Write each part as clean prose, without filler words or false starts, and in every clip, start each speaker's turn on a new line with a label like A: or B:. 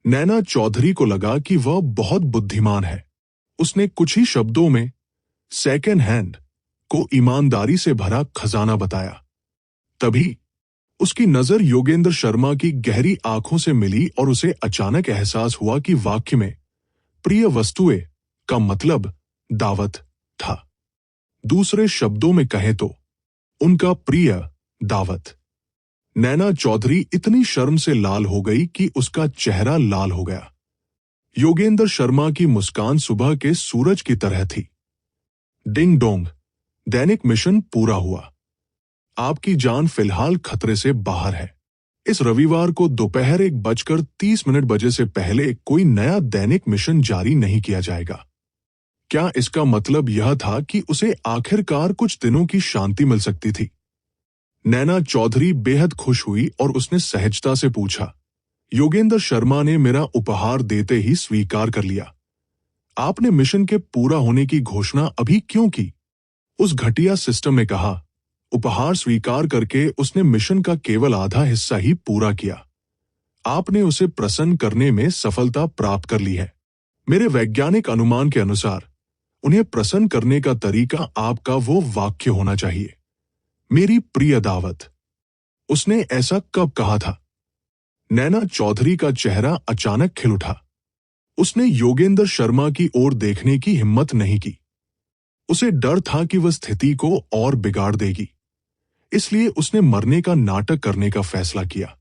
A: नैना चौधरी को लगा कि वह बहुत बुद्धिमान है। उसने कुछ ही शब्दों में सेकेंड हैंड को ईमानदारी से भरा खजाना बताया। तभी उसकी नजर योगेंद्र शर्मा की गहरी आंखों से मिली और उसे अचानक एहसास हुआ कि वाक्य में प्रिय वस्तुएं का मतलब दावत था। दूसरे शब्दों में कहें तो उनका प्रिय दावत। नैना चौधरी इतनी शर्म से लाल हो गई कि उसका चेहरा लाल हो गया। योगेंद्र शर्मा की मुस्कान सुबह के सूरज की तरह थी। डिंग डोंग, दैनिक मिशन पूरा हुआ। आपकी जान फिलहाल खतरे से बाहर है। इस रविवार को दोपहर 1:30 से पहले कोई नया दैनिक मिशन जारी नहीं किया जाएगा। क्या इसका मतलब यह था कि उसे आखिरकार कुछ दिनों की शांति मिल सकती थी? नैना चौधरी बेहद खुश हुई और उसने सहजता से पूछा, योगेंद्र शर्मा ने मेरा उपहार देते ही स्वीकार कर लिया। आपने मिशन के पूरा होने की घोषणा अभी क्यों की? उस घटिया सिस्टम ने कहा। उपहार स्वीकार करके उसने मिशन का केवल आधा हिस्सा ही पूरा किया। आपने उसे प्रसन्न करने में सफलता प्राप्त कर ली है। मेरे वैज्ञानिक अनुमान के अनुसार उन्हें प्रसन्न करने का तरीका आपका वो वाक्य होना चाहिए, मेरी प्रिय दावत। उसने ऐसा कब कहा था? नैना चौधरी का चेहरा अचानक खिल उठा। उसने योगेंद्र शर्मा की ओर देखने की हिम्मत नहीं की। उसे डर था कि वह स्थिति को और बिगाड़ देगी, इसलिए उसने मरने का नाटक करने का फैसला किया।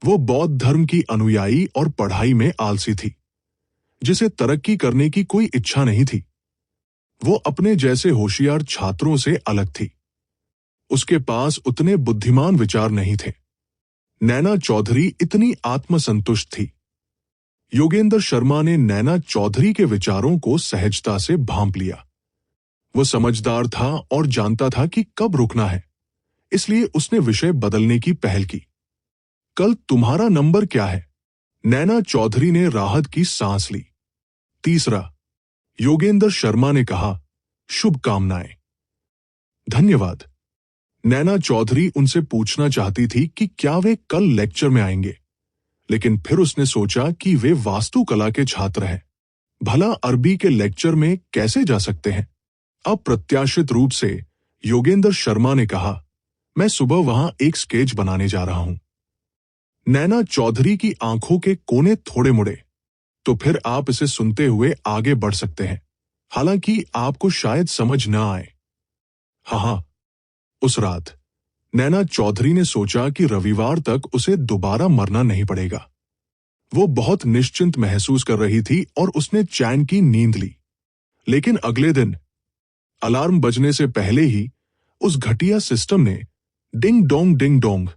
A: वो बौद्ध धर्म की अनुयायी और पढ़ाई में आलसी थी, जिसे तरक्की करने की कोई इच्छा नहीं थी। वो अपने जैसे होशियार छात्रों से अलग थी। उसके पास उतने बुद्धिमान विचार नहीं थे। नैना चौधरी इतनी आत्मसंतुष्ट थी। योगेंद्र शर्मा ने नैना चौधरी के विचारों को सहजता से भांप लिया। वो समझदार था और जानता था कि कब रुकना है, इसलिए उसने विषय बदलने की पहल की। कल तुम्हारा नंबर क्या है? नैना चौधरी ने राहत की सांस ली। 3, योगेंद्र शर्मा ने कहा। शुभकामनाएं। धन्यवाद। नैना चौधरी उनसे पूछना चाहती थी कि क्या वे कल लेक्चर में आएंगे, लेकिन फिर उसने सोचा कि वे वास्तुकला के छात्र हैं। भला अरबी के लेक्चर में कैसे जा सकते हैं? अप्रत्याशित रूप से योगेंद्र शर्मा ने कहा, मैं सुबह वहां एक स्केच बनाने जा रहा हूं। नैना चौधरी की आंखों के कोने थोड़े मुड़े। तो फिर आप इसे सुनते हुए आगे बढ़ सकते हैं, हालांकि आपको शायद समझ न आए। हाँ, उस रात नैना चौधरी ने सोचा कि रविवार तक उसे दोबारा मरना नहीं पड़ेगा। वो बहुत निश्चिंत महसूस कर रही थी और उसने चैन की नींद ली। लेकिन अगले दिन अलार्म बजने से पहले ही उस घटिया सिस्टम ने डिंग डोंग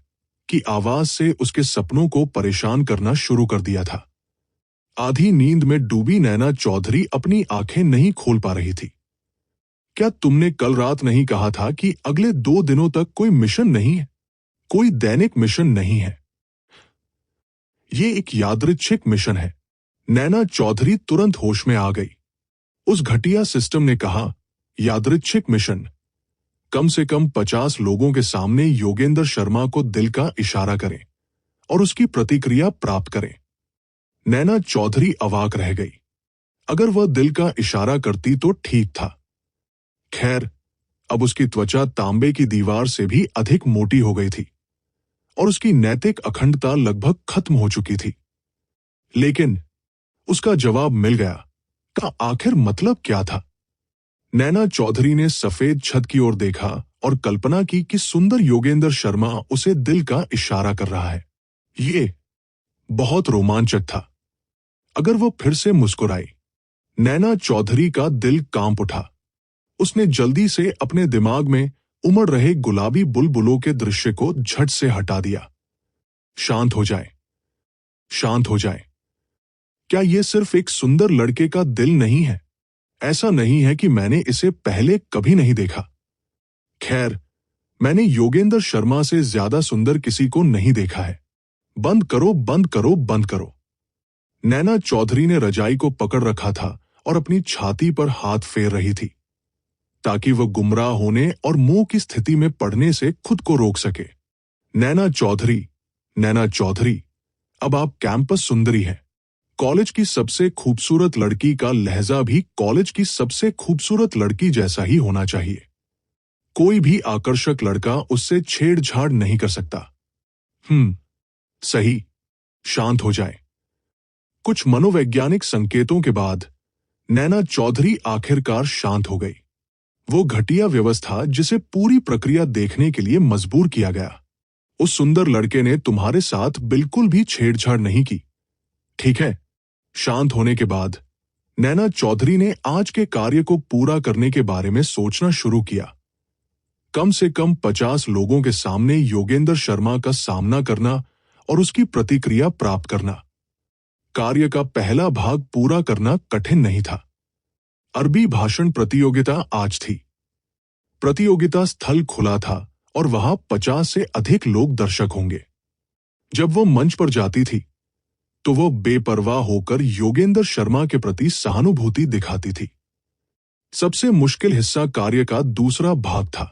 A: की आवाज से उसके सपनों को परेशान करना शुरू कर दिया था। आधी नींद में डूबी नैना चौधरी अपनी आंखें नहीं खोल पा रही थी। क्या तुमने कल रात नहीं कहा था कि अगले 2 दिनों तक कोई मिशन नहीं है? कोई दैनिक मिशन नहीं है। ये एक यादृच्छिक मिशन है। नैना चौधरी तुरंत होश में आ गई। उस घटिया सिस्टम ने कहा, यादृच्छिक मिशन। कम से कम 50 लोगों के सामने योगेंद्र शर्मा को दिल का इशारा करें और उसकी प्रतिक्रिया प्राप्त करें। नैना चौधरी अवाक रह गई। अगर वह दिल का इशारा करती तो ठीक था। खैर, अब उसकी त्वचा तांबे की दीवार से भी अधिक मोटी हो गई थी और उसकी नैतिक अखंडता लगभग खत्म हो चुकी थी। लेकिन उसका जवाब मिल गया। का आखिर मतलब क्या था? नैना चौधरी ने सफेद छत की ओर देखा और कल्पना की कि सुंदर योगेंद्र शर्मा उसे दिल का इशारा कर रहा है। ये बहुत रोमांचक था। अगर वो फिर से मुस्कुराई। नैना चौधरी का दिल कांप उठा। उसने जल्दी से अपने दिमाग में उमड़ रहे गुलाबी बुलबुलों के दृश्य को झट से हटा दिया। शांत हो जाए, शांत हो जाए। क्या यह सिर्फ एक सुंदर लड़के का दिल नहीं है? ऐसा नहीं है कि मैंने इसे पहले कभी नहीं देखा। खैर, मैंने योगेंद्र शर्मा से ज्यादा सुंदर किसी को नहीं देखा है। बंद करो, बंद करो, बंद करो। नैना चौधरी ने रजाई को पकड़ रखा था और अपनी छाती पर हाथ फेर रही थी, ताकि वह गुमराह होने और मुंह की स्थिति में पड़ने से खुद को रोक सके। नैना चौधरी, नैना चौधरी, अब आप कैंपस सुंदरी हैं। कॉलेज की सबसे खूबसूरत लड़की का लहजा भी कॉलेज की सबसे खूबसूरत लड़की जैसा ही होना चाहिए। कोई भी आकर्षक लड़का उससे छेड़छाड़ नहीं कर सकता। सही, शांत हो जाए। कुछ मनोवैज्ञानिक संकेतों के बाद नैना चौधरी आखिरकार शांत हो गई। वो घटिया व्यवस्था जिसे पूरी प्रक्रिया देखने के लिए मजबूर किया गया। उस सुंदर लड़के ने तुम्हारे साथ बिल्कुल भी छेड़छाड़ नहीं की, ठीक है? शांत होने के बाद नैना चौधरी ने आज के कार्य को पूरा करने के बारे में सोचना शुरू किया। कम से कम 50 लोगों के सामने योगेंद्र शर्मा का सामना करना और उसकी प्रतिक्रिया प्राप्त करना। कार्य का पहला भाग पूरा करना कठिन नहीं था। अरबी भाषण प्रतियोगिता आज थी। प्रतियोगिता स्थल खुला था और वहां 50 से अधिक लोग दर्शक होंगे। जब वो मंच पर जाती थी तो वो बेपरवाह होकर योगेंद्र शर्मा के प्रति सहानुभूति दिखाती थी। सबसे मुश्किल हिस्सा कार्य का दूसरा भाग था।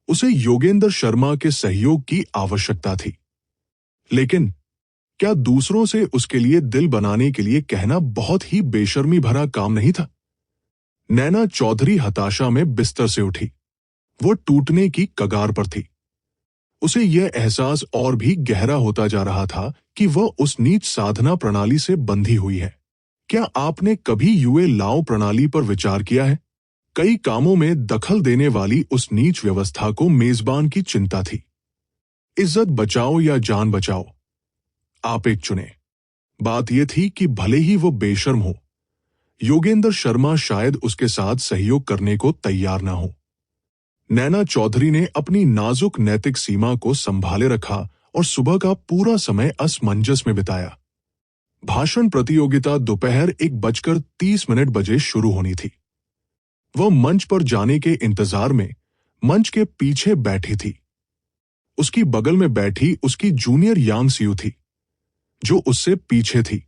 A: उसे योगेंद्र शर्मा के सहयोग की आवश्यकता थी। लेकिन क्या दूसरों से उसके लिए दिल बनाने के लिए कहना बहुत ही बेशर्मी भरा काम नहीं था? नैना चौधरी हताशा में बिस्तर से उठी। वो टूटने की कगार पर थी। उसे यह एहसास और भी गहरा होता जा रहा था कि वह उस नीच साधना प्रणाली से बंधी हुई है। क्या आपने कभी यूए लाओ प्रणाली पर विचार किया है? कई कामों में दखल देने वाली उस नीच व्यवस्था को मेजबान की चिंता थी। इज्जत बचाओ या जान बचाओ, आप एक चुने। बात यह थी कि भले ही वो बेशर्म हो, योगेंद्र शर्मा शायद उसके साथ सहयोग करने को तैयार ना हो। नैना चौधरी ने अपनी नाजुक नैतिक सीमा को संभाले रखा और सुबह का पूरा समय असमंजस में बिताया। भाषण प्रतियोगिता दोपहर 1:30 बजे शुरू होनी थी। वह मंच पर जाने के इंतजार में मंच के पीछे बैठी थी। उसकी बगल में बैठी उसकी जूनियर यांग सियू थी, जो उससे पीछे थी।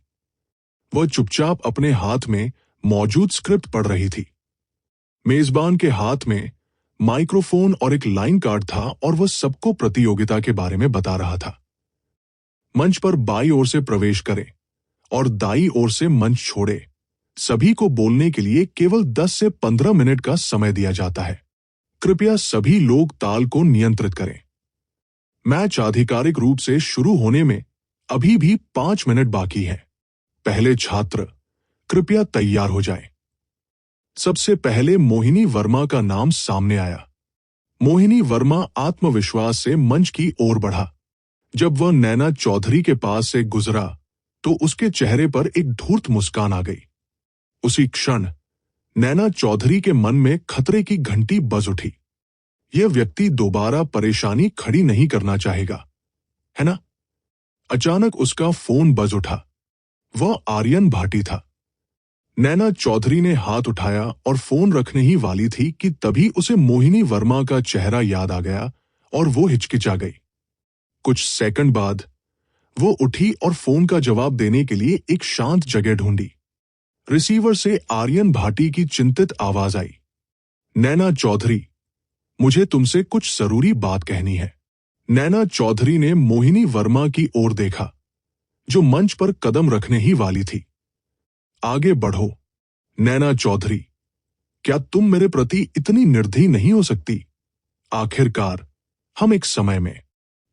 A: वह चुपचाप अपने हाथ में मौजूद स्क्रिप्ट पढ़ रही थी। मेजबान के हाथ में माइक्रोफोन और एक लाइन कार्ड था और वह सबको प्रतियोगिता के बारे में बता रहा था। मंच पर बाईं ओर से प्रवेश करें और दाईं ओर से मंच छोड़े। सभी को बोलने के लिए केवल 10 से 15 मिनट का समय दिया जाता है। कृपया सभी लोग ताल को नियंत्रित करें। मैच आधिकारिक रूप से शुरू होने में अभी भी 5 मिनट बाकी हैं। पहले छात्र कृपया तैयार हो जाएं। सबसे पहले मोहिनी वर्मा का नाम सामने आया। मोहिनी वर्मा आत्मविश्वास से मंच की ओर बढ़ा। जब वह नैना चौधरी के पास से गुजरा तो उसके चेहरे पर एक धूर्त मुस्कान आ गई। उसी क्षण नैना चौधरी के मन में खतरे की घंटी बज उठी। यह व्यक्ति दोबारा परेशानी खड़ी नहीं करना चाहेगा, है ना? अचानक उसका फोन बज उठा। वह आर्यन भाटी था। नैना चौधरी ने हाथ उठाया और फोन रखने ही वाली थी कि तभी उसे मोहिनी वर्मा का चेहरा याद आ गया और वो हिचकिचा गई। कुछ सेकंड बाद वो उठी और फोन का जवाब देने के लिए एक शांत जगह ढूंढी। रिसीवर से आर्यन भाटी की चिंतित आवाज आई, नैना चौधरी, मुझे तुमसे कुछ जरूरी बात कहनी है। नैना चौधरी ने मोहिनी वर्मा की ओर देखा, जो मंच पर कदम रखने ही वाली थी। आगे बढ़ो, नैना चौधरी, क्या तुम मेरे प्रति इतनी निर्दयी नहीं हो सकती? आखिरकार हम एक समय में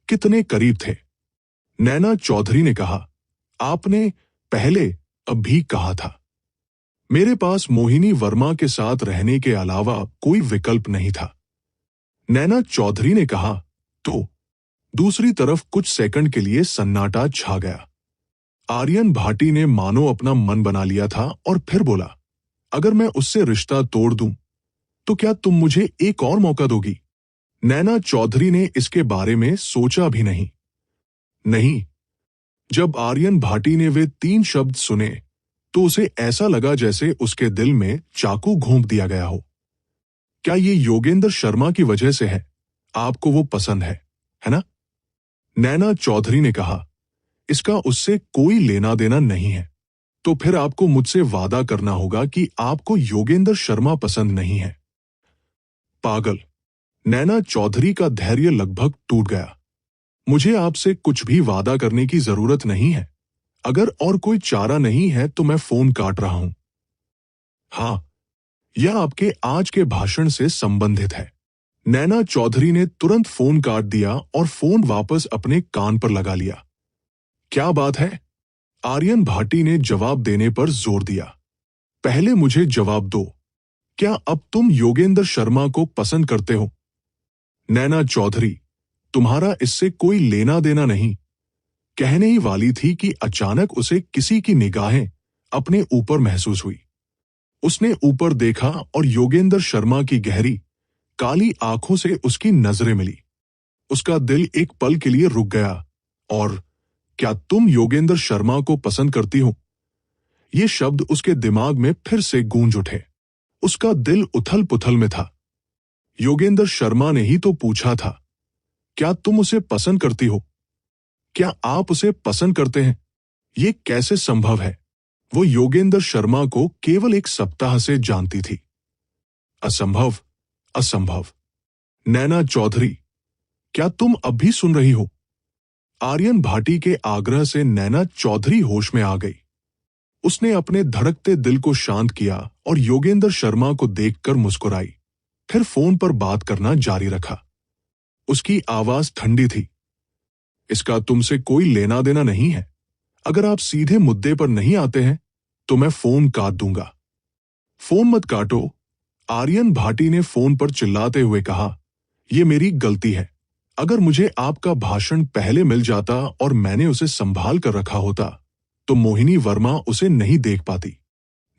A: कितने करीब थे। नैना चौधरी ने कहा, आपने पहले अभी कहा था। मेरे पास मोहिनी वर्मा के साथ रहने के अलावा कोई विकल्प नहीं था। नैना चौधरी ने कहा तो दूसरी तरफ कुछ सेकंड के लिए सन्नाटा छा गया। आर्यन भाटी ने मानो अपना मन बना लिया था और फिर बोला, अगर मैं उससे रिश्ता तोड़ दूं तो क्या तुम मुझे एक और मौका दोगी? नैना चौधरी ने इसके बारे में सोचा भी नहीं। नहीं। जब आर्यन भाटी ने वे 3 शब्द सुने तो उसे ऐसा लगा जैसे उसके दिल में चाकू घोंप दिया गया हो। क्या ये योगेंद्र शर्मा की वजह से है? आपको वो पसंद है ना? नैना चौधरी ने कहा, इसका उससे कोई लेना देना नहीं है। तो फिर आपको मुझसे वादा करना होगा कि आपको योगेंद्र शर्मा पसंद नहीं है। पागल। नैना चौधरी का धैर्य लगभग टूट गया। मुझे आपसे कुछ भी वादा करने की जरूरत नहीं है। अगर और कोई चारा नहीं है तो मैं फोन काट रहा हूं। हाँ, यह आपके आज के भाषण से संबंधित है। नैना चौधरी ने तुरंत फोन काट दिया और फोन वापस अपने कान पर लगा लिया। क्या बात है? आर्यन भाटी ने जवाब देने पर जोर दिया। पहले मुझे जवाब दो, क्या अब तुम योगेंद्र शर्मा को पसंद करते हो? नैना चौधरी, तुम्हारा इससे कोई लेना देना नहीं, कहने ही वाली थी कि अचानक उसे किसी की निगाहें अपने ऊपर महसूस हुई। उसने ऊपर देखा और योगेंद्र शर्मा की गहरी काली आंखों से उसकी नजरें मिली। उसका दिल एक पल के लिए रुक गया। और क्या तुम योगेंद्र शर्मा को पसंद करती हो? ये शब्द उसके दिमाग में फिर से गूंज उठे। उसका दिल उथल पुथल में था। योगेंद्र शर्मा ने ही तो पूछा था, क्या तुम उसे पसंद करती हो? क्या आप उसे पसंद करते हैं? ये कैसे संभव है? वो योगेंद्र शर्मा को केवल एक सप्ताह से जानती थी। असंभव, असंभव। नैना चौधरी, क्या तुम अब भी सुन रही हो? आर्यन भाटी के आग्रह से नैना चौधरी होश में आ गई। उसने अपने धड़कते दिल को शांत किया और योगेंद्र शर्मा को देखकर मुस्कुराई। फिर फोन पर बात करना जारी रखा। उसकी आवाज ठंडी थी। इसका तुमसे कोई लेना देना नहीं है। अगर आप सीधे मुद्दे पर नहीं आते हैं तो मैं फोन काट दूंगा। फोन मत काटो, आर्यन भाटी ने फोन पर चिल्लाते हुए कहा। यह मेरी गलती है। अगर मुझे आपका भाषण पहले मिल जाता और मैंने उसे संभाल कर रखा होता तो मोहिनी वर्मा उसे नहीं देख पाती।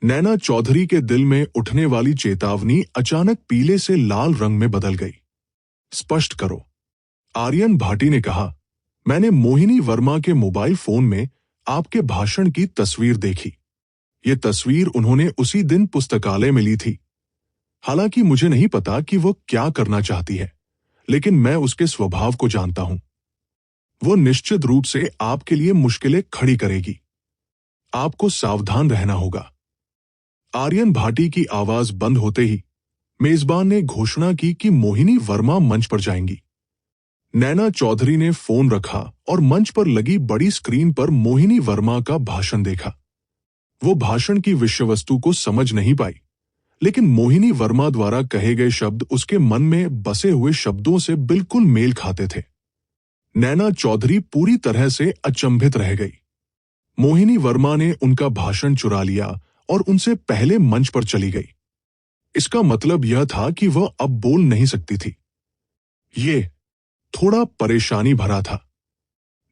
A: नैना चौधरी के दिल में उठने वाली चेतावनी अचानक पीले से लाल रंग में बदल गई। स्पष्ट करो, आर्यन भाटी ने कहा। मैंने मोहिनी वर्मा के मोबाइल फोन में आपके भाषण की तस्वीर देखी। ये तस्वीर उन्होंने उसी दिन पुस्तकालय में ली थी। हालांकि मुझे नहीं पता कि वो क्या करना चाहती है, लेकिन मैं उसके स्वभाव को जानता हूं। वो निश्चित रूप से आपके लिए मुश्किलें खड़ी करेगी। आपको सावधान रहना होगा। आर्यन भाटी की आवाज बंद होते ही मेजबान ने घोषणा की कि मोहिनी वर्मा मंच पर जाएंगी। नैना चौधरी ने फोन रखा और मंच पर लगी बड़ी स्क्रीन पर मोहिनी वर्मा का भाषण देखा। वो भाषण की विषय वस्तु को समझ नहीं पाई, लेकिन मोहिनी वर्मा द्वारा कहे गए शब्द उसके मन में बसे हुए शब्दों से बिल्कुल मेल खाते थे। नैना चौधरी पूरी तरह से अचंभित रह गई। मोहिनी वर्मा ने उनका भाषण चुरा लिया और उनसे पहले मंच पर चली गई। इसका मतलब यह था कि वह अब बोल नहीं सकती थी। ये थोड़ा परेशानी भरा था।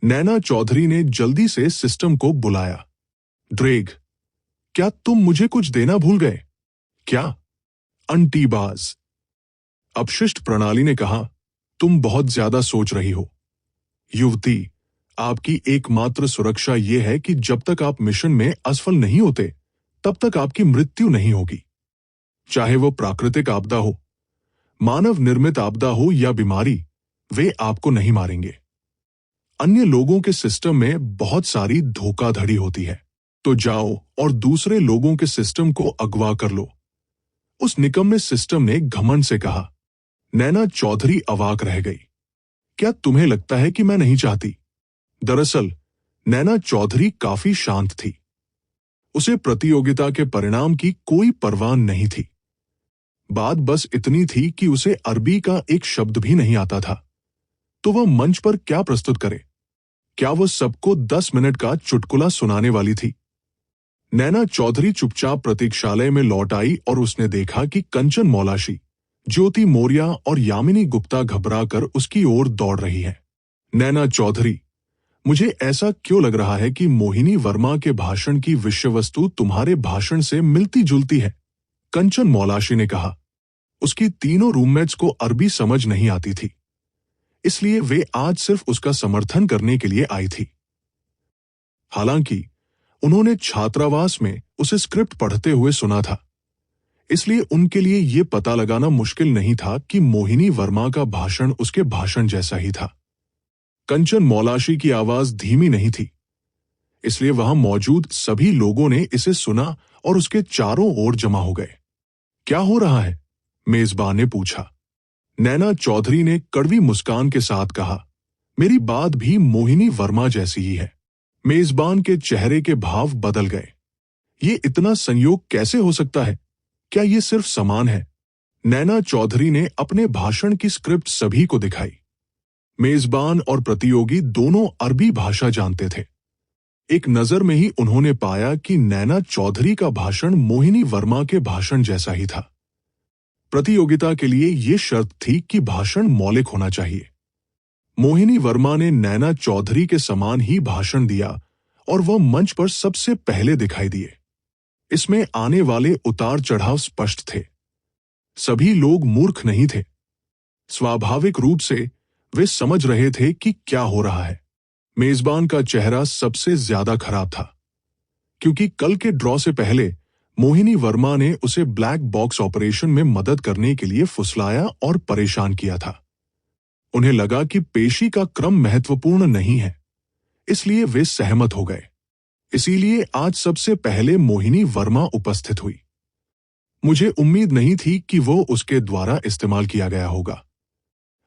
A: नैना चौधरी ने जल्दी से सिस्टम को बुलाया। ड्रेग, क्या तुम मुझे कुछ देना भूल गए? क्या? अंटीबाज। अपशिष्ट प्रणाली ने कहा, तुम बहुत ज्यादा सोच रही हो। युवती, आपकी एकमात्र सुरक्षा यह है कि जब तक आप मिशन में असफल नहीं होते तब तक आपकी मृत्यु नहीं होगी। चाहे वो प्राकृतिक आपदा हो, मानव निर्मित आपदा हो या बीमारी, वे आपको नहीं मारेंगे। अन्य लोगों के सिस्टम में बहुत सारी धोखाधड़ी होती है, तो जाओ और दूसरे लोगों के सिस्टम को अगवा कर लो। उस निकम्मे सिस्टम ने घमंड से कहा। नैना चौधरी अवाक रह गई। क्या तुम्हें लगता है कि मैं नहीं चाहती? दरअसल नैना चौधरी काफी शांत थी। उसे प्रतियोगिता के परिणाम की कोई परवाह नहीं थी। बात बस इतनी थी कि उसे अरबी का एक शब्द भी नहीं आता था। तो वह मंच पर क्या प्रस्तुत करे? क्या वह सबको 10 मिनट का चुटकुला सुनाने वाली थी? नैना चौधरी चुपचाप प्रतीक्षालय में लौट आई और उसने देखा कि कंचन मौलाशी, ज्योति मौर्य और यामिनी गुप्ता घबराकर उसकी ओर दौड़ रही है। नैना चौधरी, मुझे ऐसा क्यों लग रहा है कि मोहिनी वर्मा के भाषण की विषय वस्तु तुम्हारे भाषण से मिलती जुलती है? कंचन मौलाशी ने कहा। उसकी तीनों रूममेट्स को अरबी समझ नहीं आती थी, इसलिए वे आज सिर्फ उसका समर्थन करने के लिए आई थी। हालांकि उन्होंने छात्रावास में उसे स्क्रिप्ट पढ़ते हुए सुना था, इसलिए उनके लिए यह पता लगाना मुश्किल नहीं था कि मोहिनी वर्मा का भाषण उसके भाषण जैसा ही था। कंचन मौलाशी की आवाज धीमी नहीं थी, इसलिए वहां मौजूद सभी लोगों ने इसे सुना और उसके चारों ओर जमा हो गए। क्या हो रहा है? मेजबान ने पूछा। नैना चौधरी ने कड़वी मुस्कान के साथ कहा, मेरी बात भी मोहिनी वर्मा जैसी ही है। मेजबान के चेहरे के भाव बदल गए। ये इतना संयोग कैसे हो सकता है? क्या ये सिर्फ समान है? नैना चौधरी ने अपने भाषण की स्क्रिप्ट सभी को दिखाई। मेजबान और प्रतियोगी दोनों अरबी भाषा जानते थे। एक नजर में ही उन्होंने पाया कि नैना चौधरी का भाषण मोहिनी वर्मा के भाषण जैसा ही था। प्रतियोगिता के लिए यह शर्त थी कि भाषण मौलिक होना चाहिए। मोहिनी वर्मा ने नैना चौधरी के समान ही भाषण दिया और वह मंच पर सबसे पहले दिखाई दिए। इसमें आने वाले उतार चढ़ाव स्पष्ट थे। सभी लोग मूर्ख नहीं थे। स्वाभाविक रूप से वे समझ रहे थे कि क्या हो रहा है। मेजबान का चेहरा सबसे ज्यादा खराब था, क्योंकि कल के ड्रॉ से पहले मोहिनी वर्मा ने उसे ब्लैक बॉक्स ऑपरेशन में मदद करने के लिए फुसलाया और परेशान किया था। उन्हें लगा कि पेशी का क्रम महत्वपूर्ण नहीं है, इसलिए वे सहमत हो गए। इसीलिए आज सबसे पहले मोहिनी वर्मा उपस्थित हुई। मुझे उम्मीद नहीं थी कि वो उसके द्वारा इस्तेमाल किया गया होगा।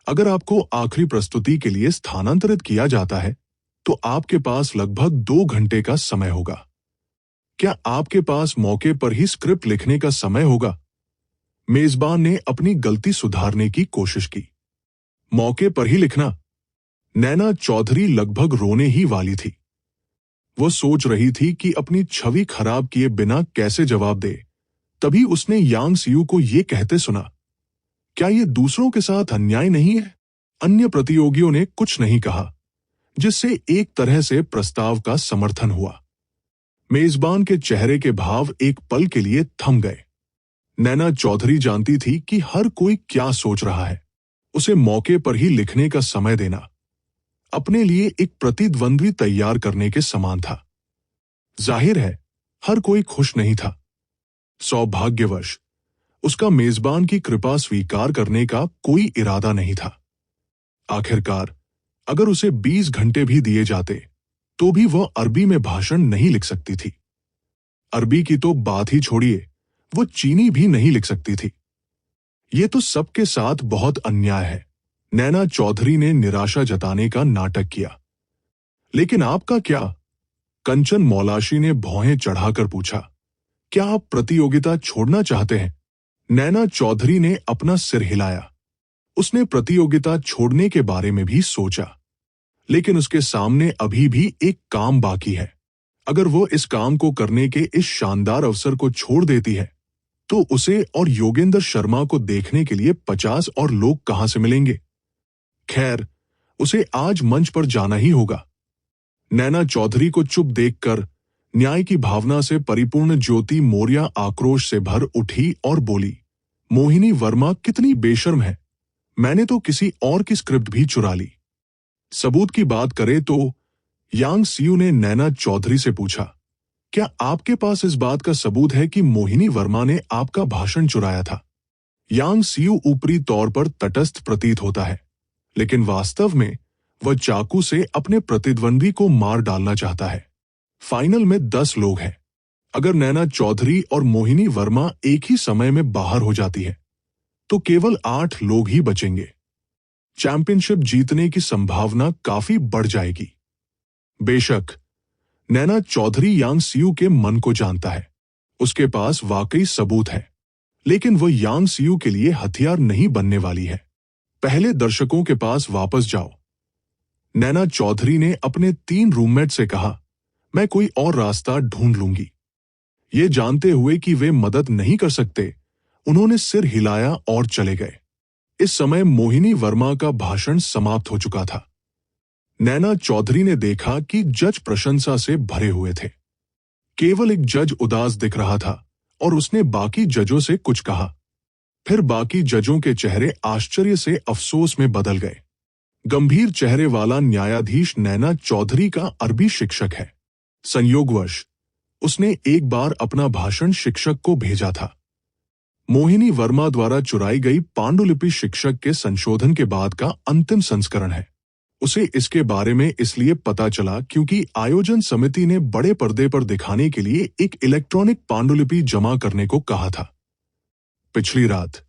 A: अगर आपको आखिरी प्रस्तुति के लिए स्थानांतरित किया जाता है तो आपके पास लगभग 2 घंटे का समय होगा। क्या आपके पास मौके पर ही स्क्रिप्ट लिखने का समय होगा? मेजबान ने अपनी गलती सुधारने की कोशिश की। मौके पर ही लिखना? नैना चौधरी लगभग रोने ही वाली थी। वो सोच रही थी कि अपनी छवि खराब किए बिना कैसे जवाब दे। तभी उसने यांग सियू को ये कहते सुना, क्या ये दूसरों के साथ अन्याय नहीं है? अन्य प्रतियोगियों ने कुछ नहीं कहा, जिससे एक तरह से प्रस्ताव का समर्थन हुआ। मेजबान के चेहरे के भाव एक पल के लिए थम गए। नैना चौधरी जानती थी कि हर कोई क्या सोच रहा है। उसे मौके पर ही लिखने का समय देना अपने लिए एक प्रतिद्वंद्वी तैयार करने के समान था। जाहिर है, हर कोई खुश नहीं था। सौभाग्यवश उसका मेजबान की कृपा स्वीकार करने का कोई इरादा नहीं था। आखिरकार अगर उसे 20 घंटे भी दिए जाते तो भी वह अरबी में भाषण नहीं लिख सकती थी। अरबी की तो बात ही छोड़िए, वो चीनी भी नहीं लिख सकती थी। ये तो सबके साथ बहुत अन्याय है। नैना चौधरी ने निराशा जताने का नाटक किया। लेकिन आपका क्या? कंचन मौलाशी ने भौहें चढ़ाकर पूछा। क्या आप प्रतियोगिता छोड़ना चाहते हैं? नैना चौधरी ने अपना सिर हिलाया। उसने प्रतियोगिता छोड़ने के बारे में भी सोचा, लेकिन उसके सामने अभी भी एक काम बाकी है। अगर वो इस काम को करने के इस शानदार अवसर को छोड़ देती है तो उसे और योगेंद्र शर्मा को देखने के लिए 50 और लोग कहां से मिलेंगे? खैर, उसे आज मंच पर जाना ही होगा। नैना चौधरी को चुप देखकर न्याय की भावना से परिपूर्ण ज्योति मौर्य आक्रोश से भर उठी और बोली, मोहिनी वर्मा कितनी बेशर्म है। मैंने तो किसी और की स्क्रिप्ट भी चुरा ली। सबूत की बात करें तो यांग सियू ने नैना चौधरी से पूछा, क्या आपके पास इस बात का सबूत है कि मोहिनी वर्मा ने आपका भाषण चुराया था? यांग सियू ऊपरी तौर पर तटस्थ प्रतीत होता है, लेकिन वास्तव में वह चाकू से अपने प्रतिद्वंदी को मार डालना चाहता है। फाइनल में 10 लोग हैं। अगर नैना चौधरी और मोहिनी वर्मा एक ही समय में बाहर हो जाती है तो केवल 8 लोग ही बचेंगे। चैंपियनशिप जीतने की संभावना काफी बढ़ जाएगी। बेशक नैना चौधरी यांग सियू के मन को जानता है। उसके पास वाकई सबूत है, लेकिन वह यांग सियू के लिए हथियार नहीं बनने वाली है। पहले दर्शकों के पास वापस जाओ। नैना चौधरी ने अपने 3 रूममेट से कहा, मैं कोई और रास्ता ढूंढ लूंगी। ये जानते हुए कि वे मदद नहीं कर सकते, उन्होंने सिर हिलाया और चले गए। इस समय मोहिनी वर्मा का भाषण समाप्त हो चुका था। नैना चौधरी ने देखा कि जज प्रशंसा से भरे हुए थे। केवल एक जज उदास दिख रहा था और उसने बाकी जजों से कुछ कहा। फिर बाकी जजों के चेहरे आश्चर्य से अफसोस में बदल गए। गंभीर चेहरे वाला न्यायाधीश नैना चौधरी का अरबी शिक्षक है। संयोगवश उसने एक बार अपना भाषण शिक्षक को भेजा था। मोहिनी वर्मा द्वारा चुराई गई पांडुलिपि शिक्षक के संशोधन के बाद का अंतिम संस्करण है। उसे इसके बारे में इसलिए पता चला क्योंकि आयोजन समिति ने बड़े पर्दे पर दिखाने के लिए एक इलेक्ट्रॉनिक पांडुलिपि जमा करने को कहा था। पिछली रात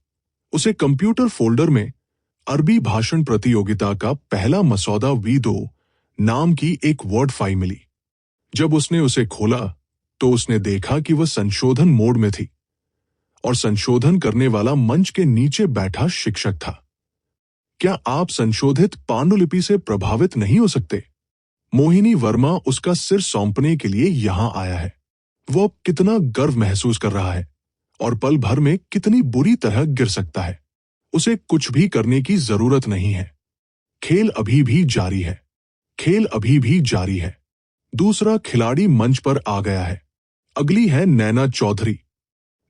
A: उसे कंप्यूटर फोल्डर में अरबी भाषण प्रतियोगिता का पहला मसौदा V2 नाम की एक वर्ड फाइल मिली। जब उसने उसे खोला तो उसने देखा कि वह संशोधन मोड में थी और संशोधन करने वाला मंच के नीचे बैठा शिक्षक था। क्या आप संशोधित पांडुलिपि से प्रभावित नहीं हो सकते? मोहिनी वर्मा उसका सिर सौंपने के लिए यहां आया है। वो अब कितना गर्व महसूस कर रहा है और पल भर में कितनी बुरी तरह गिर सकता है। उसे कुछ भी करने की जरूरत नहीं है। खेल अभी भी जारी है। खेल अभी भी जारी है। दूसरा खिलाड़ी मंच पर आ गया है। अगली है नैना चौधरी।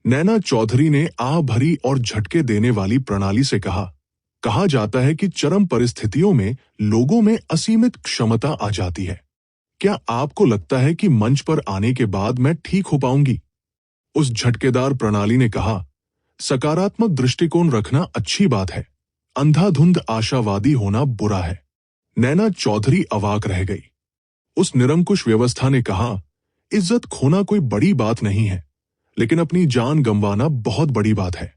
A: नैना चौधरी ने आह भरी और झटके देने वाली प्रणाली से कहा जाता है कि चरम परिस्थितियों में लोगों में असीमित क्षमता आ जाती है। क्या आपको लगता है कि मंच पर आने के बाद मैं ठीक हो पाऊंगी? उस झटकेदार प्रणाली ने कहा, सकारात्मक दृष्टिकोण रखना अच्छी बात है, अंधाधुंध आशावादी होना बुरा है। नैना चौधरी अवाक रह गई। उस निरंकुश व्यवस्था ने कहा, इज्जत खोना कोई बड़ी बात नहीं है, लेकिन अपनी जान गंवाना बहुत बड़ी बात है।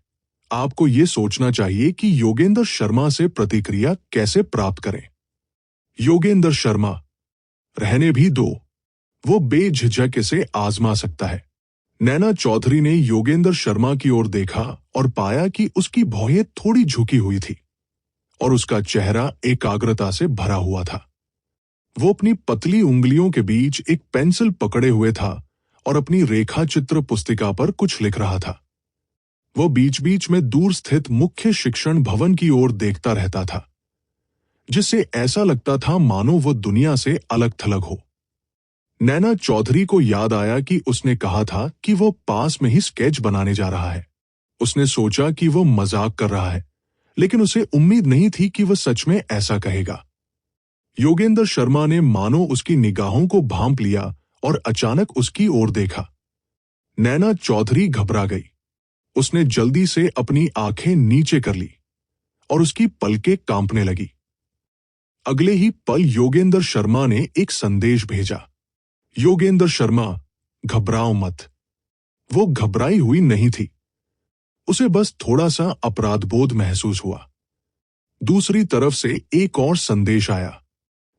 A: आपको ये सोचना चाहिए कि योगेंद्र शर्मा से प्रतिक्रिया कैसे प्राप्त करें। योगेंद्र शर्मा, रहने भी दो, वो बेझिझक इसे आजमा सकता है। नैना चौधरी ने योगेंद्र शर्मा की ओर देखा और पाया कि उसकी भौहें थोड़ी झुकी हुई थी और उसका चेहरा एकाग्रता से भरा हुआ था। वो अपनी पतली उंगलियों के बीच एक पेंसिल पकड़े हुए था और अपनी रेखा चित्र पुस्तिका पर कुछ लिख रहा था। वो बीच बीच में दूर स्थित मुख्य शिक्षण भवन की ओर देखता रहता था, जिससे ऐसा लगता था मानो वो दुनिया से अलग थलग हो। नैना चौधरी को याद आया कि उसने कहा था कि वो पास में ही स्केच बनाने जा रहा है। उसने सोचा कि वो मजाक कर रहा है, लेकिन उसे उम्मीद नहीं थी कि वह सच में ऐसा कहेगा। योगेंद्र शर्मा ने मानो उसकी निगाहों को भांप लिया और अचानक उसकी ओर देखा। नैना चौधरी घबरा गई। उसने जल्दी से अपनी आंखें नीचे कर ली और उसकी पलकें कांपने लगी। अगले ही पल योगेंद्र शर्मा ने एक संदेश भेजा, योगेंद्र शर्मा, घबराओ मत। वो घबराई हुई नहीं थी, उसे बस थोड़ा सा अपराधबोध महसूस हुआ। दूसरी तरफ से एक और संदेश आया,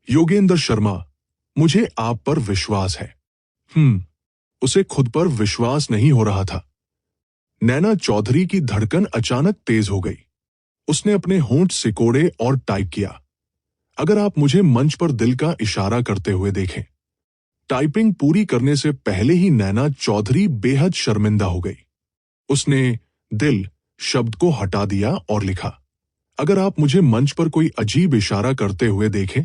A: योगेंद्र शर्मा, मुझे आप पर विश्वास है। उसे खुद पर विश्वास नहीं हो रहा था। नैना चौधरी की धड़कन अचानक तेज हो गई। उसने अपने होंठ सिकोड़े और टाइप किया, अगर आप मुझे मंच पर दिल का इशारा करते हुए देखें। टाइपिंग पूरी करने से पहले ही नैना चौधरी बेहद शर्मिंदा हो गई। उसने दिल शब्द को हटा दिया और लिखा, अगर आप मुझे मंच पर कोई अजीब इशारा करते हुए देखें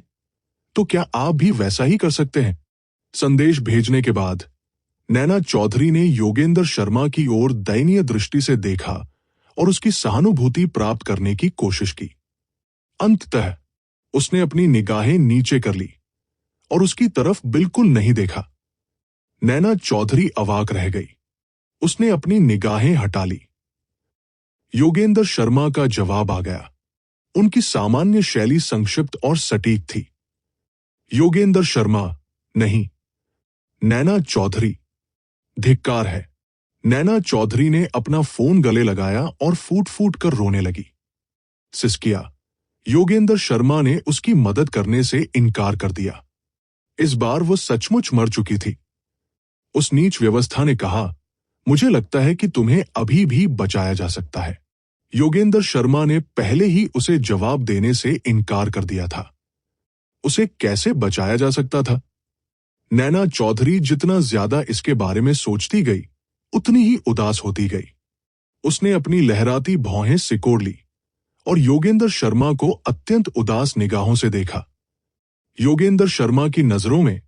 A: तो क्या आप भी वैसा ही कर सकते हैं? संदेश भेजने के बाद नैना चौधरी ने योगेंद्र शर्मा की ओर दयनीय दृष्टि से देखा और उसकी सहानुभूति प्राप्त करने की कोशिश की। अंततः उसने अपनी निगाहें नीचे कर ली और उसकी तरफ बिल्कुल नहीं देखा। नैना चौधरी अवाक रह गई। उसने अपनी निगाहें हटा ली। योगेंद्र शर्मा का जवाब आ गया। उनकी सामान्य शैली संक्षिप्त और सटीक थी, योगेंद्र शर्मा, नहीं, नैना चौधरी, धिक्कार है। नैना चौधरी ने अपना फोन गले लगाया और फूट फूट कर रोने लगी। सिसकिया। योगेंद्र शर्मा ने उसकी मदद करने से इनकार कर दिया। इस बार वो सचमुच मर चुकी थी। उस नीच व्यवस्था ने कहा, मुझे लगता है कि तुम्हें अभी भी बचाया जा सकता है। योगेंद्र शर्मा ने पहले ही उसे जवाब देने से इनकार कर दिया था। उसे कैसे बचाया जा सकता था? नैना चौधरी जितना ज्यादा इसके बारे में सोचती गई, उतनी ही उदास होती गई। उसने अपनी लहराती भौहें सिकोड़ ली और योगेंद्र शर्मा को अत्यंत उदास निगाहों से देखा। योगेंद्र शर्मा की नजरों में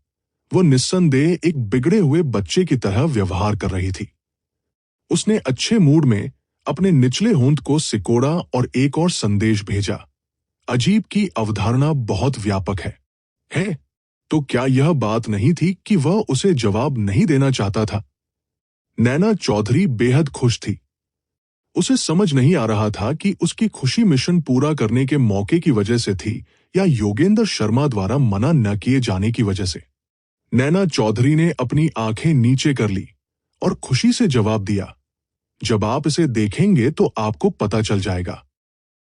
A: वो निस्संदेह एक बिगड़े हुए बच्चे की तरह व्यवहार कर रही थी। उसने अच्छे मूड में अपने निचले होंठ को सिकोड़ा और एक और संदेश भेजा, अजीब की अवधारणा बहुत व्यापक है? तो क्या यह बात नहीं थी कि वह उसे जवाब नहीं देना चाहता था? नैना चौधरी बेहद खुश थी। उसे समझ नहीं आ रहा था कि उसकी खुशी मिशन पूरा करने के मौके की वजह से थी या योगेंद्र शर्मा द्वारा मना न किए जाने की वजह से। नैना चौधरी ने अपनी आंखें नीचे कर ली और खुशी से जवाब दिया, जब आप इसे देखेंगे तो आपको पता चल जाएगा।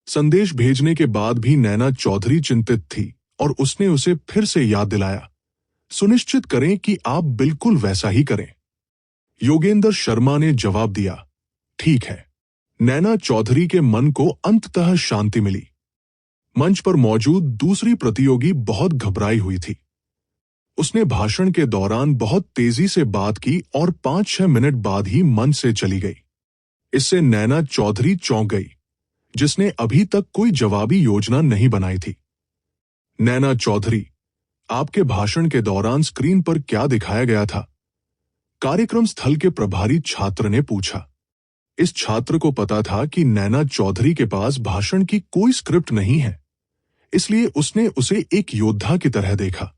A: संदेश भेजने के बाद भी नैना चौधरी चिंतित थी और उसने उसे फिर से याद दिलाया, सुनिश्चित करें कि आप बिल्कुल वैसा ही करें। योगेंद्र शर्मा ने जवाब दिया, ठीक है। नैना चौधरी के मन को अंततः शांति मिली। मंच पर मौजूद दूसरी प्रतियोगी बहुत घबराई हुई थी। उसने भाषण के दौरान बहुत तेजी से बात की और 5-6 मिनट बाद ही मंच से चली गई। इससे नैना चौधरी चौंक गई, जिसने अभी तक कोई जवाबी योजना नहीं बनाई थी। नैना चौधरी, आपके भाषण के दौरान स्क्रीन पर क्या दिखाया गया था? कार्यक्रम स्थल के प्रभारी छात्र ने पूछा। इस छात्र को पता था कि नैना चौधरी के पास भाषण की कोई स्क्रिप्ट नहीं है, इसलिए उसने उसे एक योद्धा की तरह देखा।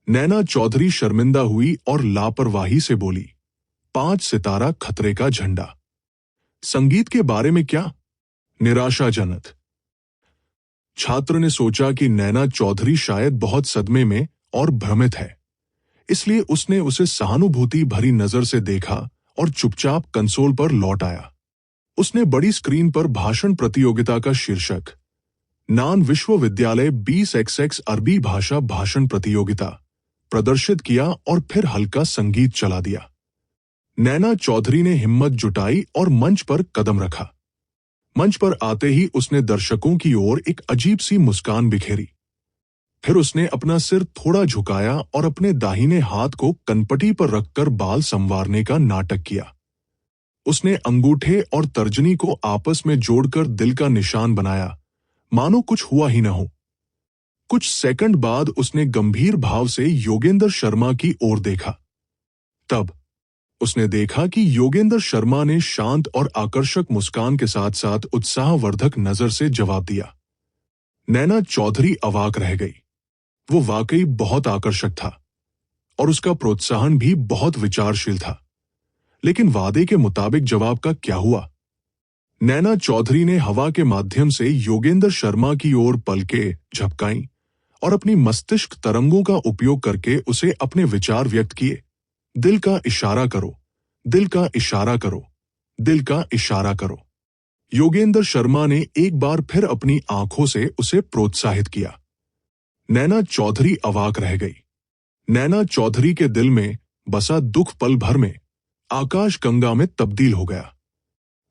A: नैना चौधरी शर्मिंदा हुई और लापरवाही से बोली, 5 सितारा खतरे का झंडा। संगीत के बारे में क्या? निराशाजनक। छात्र ने सोचा कि नैना चौधरी शायद बहुत सदमे में और भ्रमित है, इसलिए उसने उसे सहानुभूति भरी नजर से देखा और चुपचाप कंसोल पर लौट आया। उसने बड़ी स्क्रीन पर भाषण प्रतियोगिता का शीर्षक नान विश्वविद्यालय 20XX अरबी भाषा भाषण प्रतियोगिता प्रदर्शित किया और फिर हल्का संगीत चला दिया। नैना चौधरी ने हिम्मत जुटाई और मंच पर कदम रखा। मंच पर आते ही उसने दर्शकों की ओर एक अजीब सी मुस्कान बिखेरी। फिर उसने अपना सिर थोड़ा झुकाया और अपने दाहिने हाथ को कनपटी पर रखकर बाल संवारने का नाटक किया। उसने अंगूठे और तर्जनी को आपस में जोड़कर दिल का निशान बनाया, मानो कुछ हुआ ही न हो। कुछ सेकंड बाद उसने गंभीर भाव से योगेंद्र शर्मा की ओर देखा। तब उसने देखा कि योगेंद्र शर्मा ने शांत और आकर्षक मुस्कान के साथ साथ उत्साहवर्धक नजर से जवाब दिया। नैना चौधरी अवाक रह गई। वो वाकई बहुत आकर्षक था और उसका प्रोत्साहन भी बहुत विचारशील था। लेकिन वादे के मुताबिक जवाब का क्या हुआ? नैना चौधरी ने हवा के माध्यम से योगेंद्र शर्मा की ओर पलकें झपकाईं और अपनी मस्तिष्क तरंगों का उपयोग करके उसे अपने विचार व्यक्त किए। दिल का इशारा करो, दिल का इशारा करो, दिल का इशारा करो। योगेंद्र शर्मा ने एक बार फिर अपनी आंखों से उसे प्रोत्साहित किया। नैना चौधरी अवाक रह गई। नैना चौधरी के दिल में बसा दुख पल भर में आकाश गंगा में तब्दील हो गया।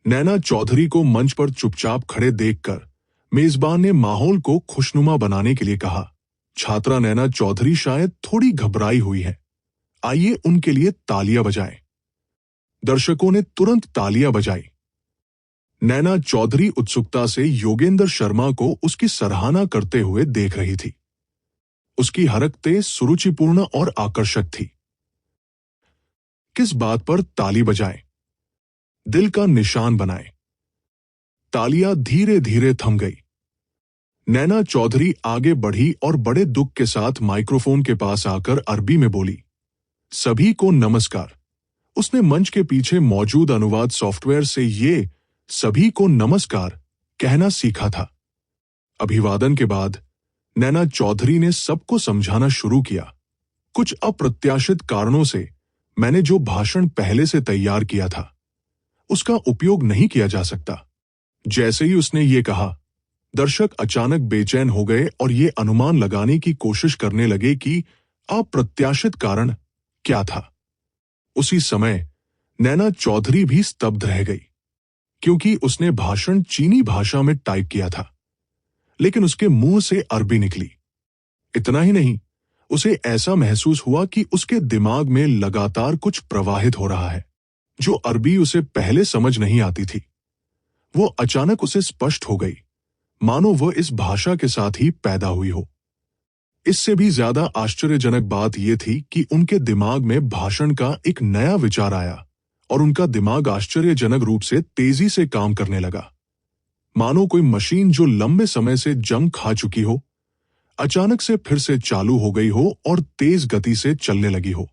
A: नैना चौधरी को मंच पर चुपचाप खड़े देखकर मेजबान ने माहौल को खुशनुमा बनाने के लिए कहा, छात्रा नैना चौधरी शायद थोड़ी घबराई हुई है, आइए उनके लिए तालियां बजाएं। दर्शकों ने तुरंत तालियां बजाई। नैना चौधरी उत्सुकता से योगेंद्र शर्मा को उसकी सराहना करते हुए देख रही थी। उसकी हरकतें सुरुचिपूर्ण और आकर्षक थी। किस बात पर ताली बजाएं? दिल का निशान बनाएं। तालियां धीरे धीरे थम गई। नैना चौधरी आगे बढ़ी और बड़े दुख के साथ माइक्रोफोन के पास आकर अरबी में बोली, सभी को नमस्कार। उसने मंच के पीछे मौजूद अनुवाद सॉफ्टवेयर से ये सभी को नमस्कार कहना सीखा था। अभिवादन के बाद नैना चौधरी ने सबको समझाना शुरू किया, कुछ अप्रत्याशित कारणों से मैंने जो भाषण पहले से तैयार किया था उसका उपयोग नहीं किया जा सकता। जैसे ही उसने ये कहा, दर्शक अचानक बेचैन हो गए और ये अनुमान लगाने की कोशिश करने लगे कि अप्रत्याशित कारण क्या था। उसी समय नैना चौधरी भी स्तब्ध रह गई, क्योंकि उसने भाषण चीनी भाषा में टाइप किया था, लेकिन उसके मुंह से अरबी निकली। इतना ही नहीं, उसे ऐसा महसूस हुआ कि उसके दिमाग में लगातार कुछ प्रवाहित हो रहा है, जो अरबी उसे पहले समझ नहीं आती थी। वो अचानक उसे स्पष्ट हो गई, मानो वह इस भाषा के साथ ही पैदा हुई हो। इससे भी ज्यादा आश्चर्यजनक बात यह थी कि उनके दिमाग में भाषण का एक नया विचार आया और उनका दिमाग आश्चर्यजनक रूप से तेजी से काम करने लगा, मानो कोई मशीन जो लंबे समय से जंग खा चुकी हो, अचानक से फिर से चालू हो गई हो और तेज गति से चलने लगी हो।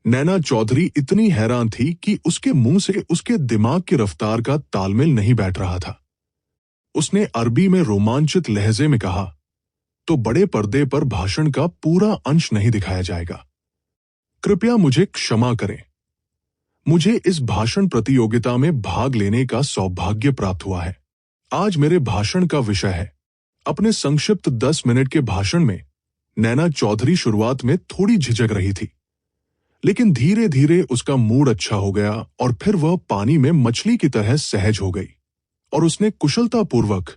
A: नैना चौधरी इतनी हैरान थी कि उसके मुंह से उसके दिमाग की रफ्तार का तालमेल नहीं बैठ रहा था। उसने अरबी में रोमांचित लहजे में कहा, तो बड़े पर्दे पर भाषण का पूरा अंश नहीं दिखाया जाएगा। कृपया मुझे क्षमा करें। मुझे इस भाषण प्रतियोगिता में भाग लेने का सौभाग्य प्राप्त हुआ है। आज मेरे भाषण का विषय है, अपने संक्षिप्त 10 मिनट के भाषण में नैना चौधरी शुरुआत में थोड़ी झिझक रही थी, लेकिन धीरे धीरे उसका मूड अच्छा हो गया और फिर वह पानी में मछली की तरह सहज हो गई और उसने कुशलतापूर्वक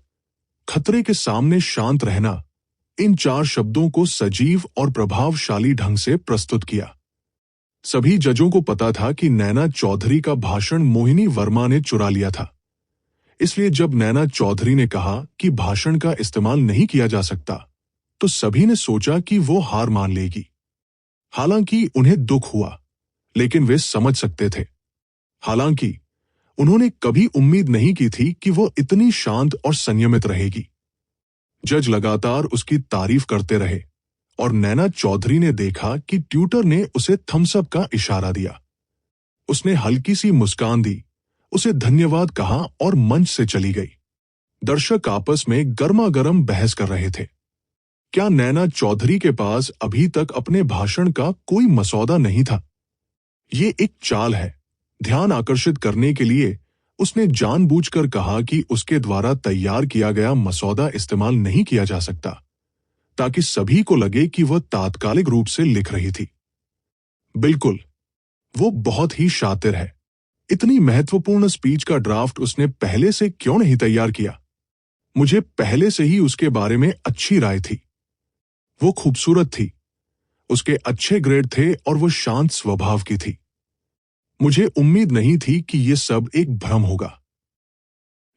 A: खतरे के सामने शांत रहना इन 4 शब्दों को सजीव और प्रभावशाली ढंग से प्रस्तुत किया। सभी जजों को पता था कि नैना चौधरी का भाषण मोहिनी वर्मा ने चुरा लिया था, इसलिए जब नैना चौधरी ने कहा कि भाषण का इस्तेमाल नहीं किया जा सकता, तो सभी ने सोचा कि वो हार मान लेगी। हालांकि उन्हें दुख हुआ, लेकिन वे समझ सकते थे। हालांकि उन्होंने कभी उम्मीद नहीं की थी कि वो इतनी शांत और संयमित रहेगी। जज लगातार उसकी तारीफ करते रहे और नैना चौधरी ने देखा कि ट्यूटर ने उसे थम्स अप का इशारा दिया। उसने हल्की सी मुस्कान दी, उसे धन्यवाद कहा और मंच से चली गई। दर्शक आपस में गर्मागर्म बहस कर रहे थे। क्या नैना चौधरी के पास अभी तक अपने भाषण का कोई मसौदा नहीं था? ये एक चाल है। ध्यान आकर्षित करने के लिए उसने जानबूझकर कहा कि उसके द्वारा तैयार किया गया मसौदा इस्तेमाल नहीं किया जा सकता, ताकि सभी को लगे कि वह तात्कालिक रूप से लिख रही थी। बिल्कुल, वो बहुत ही शातिर है। इतनी महत्वपूर्ण स्पीच का ड्राफ्ट उसने पहले से क्यों नहीं तैयार किया? मुझे पहले से ही उसके बारे में अच्छी राय थी। वो खूबसूरत थी, उसके अच्छे ग्रेड थे और वो शांत स्वभाव की थी। मुझे उम्मीद नहीं थी कि ये सब एक भ्रम होगा।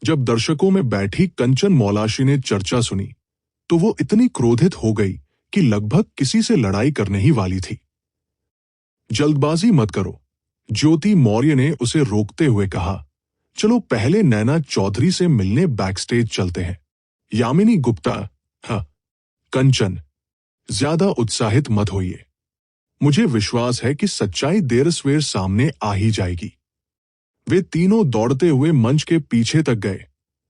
A: जब दर्शकों में बैठी कंचन मौलाशी ने चर्चा सुनी, तो वो इतनी क्रोधित हो गई कि लगभग किसी से लड़ाई करने ही वाली थी। जल्दबाजी मत करो, ज्योति मौर्य ने उसे रोकते हुए कहा। चलो पहले नैना चौधरी से मिलने बैकस्टेज चलते हैं। यामिनी गुप्ता, हाँ, कंचन, ज्यादा उत्साहित मत होइए। मुझे विश्वास है कि सच्चाई देर सवेर सामने आ ही जाएगी। वे तीनों दौड़ते हुए मंच के पीछे तक गए,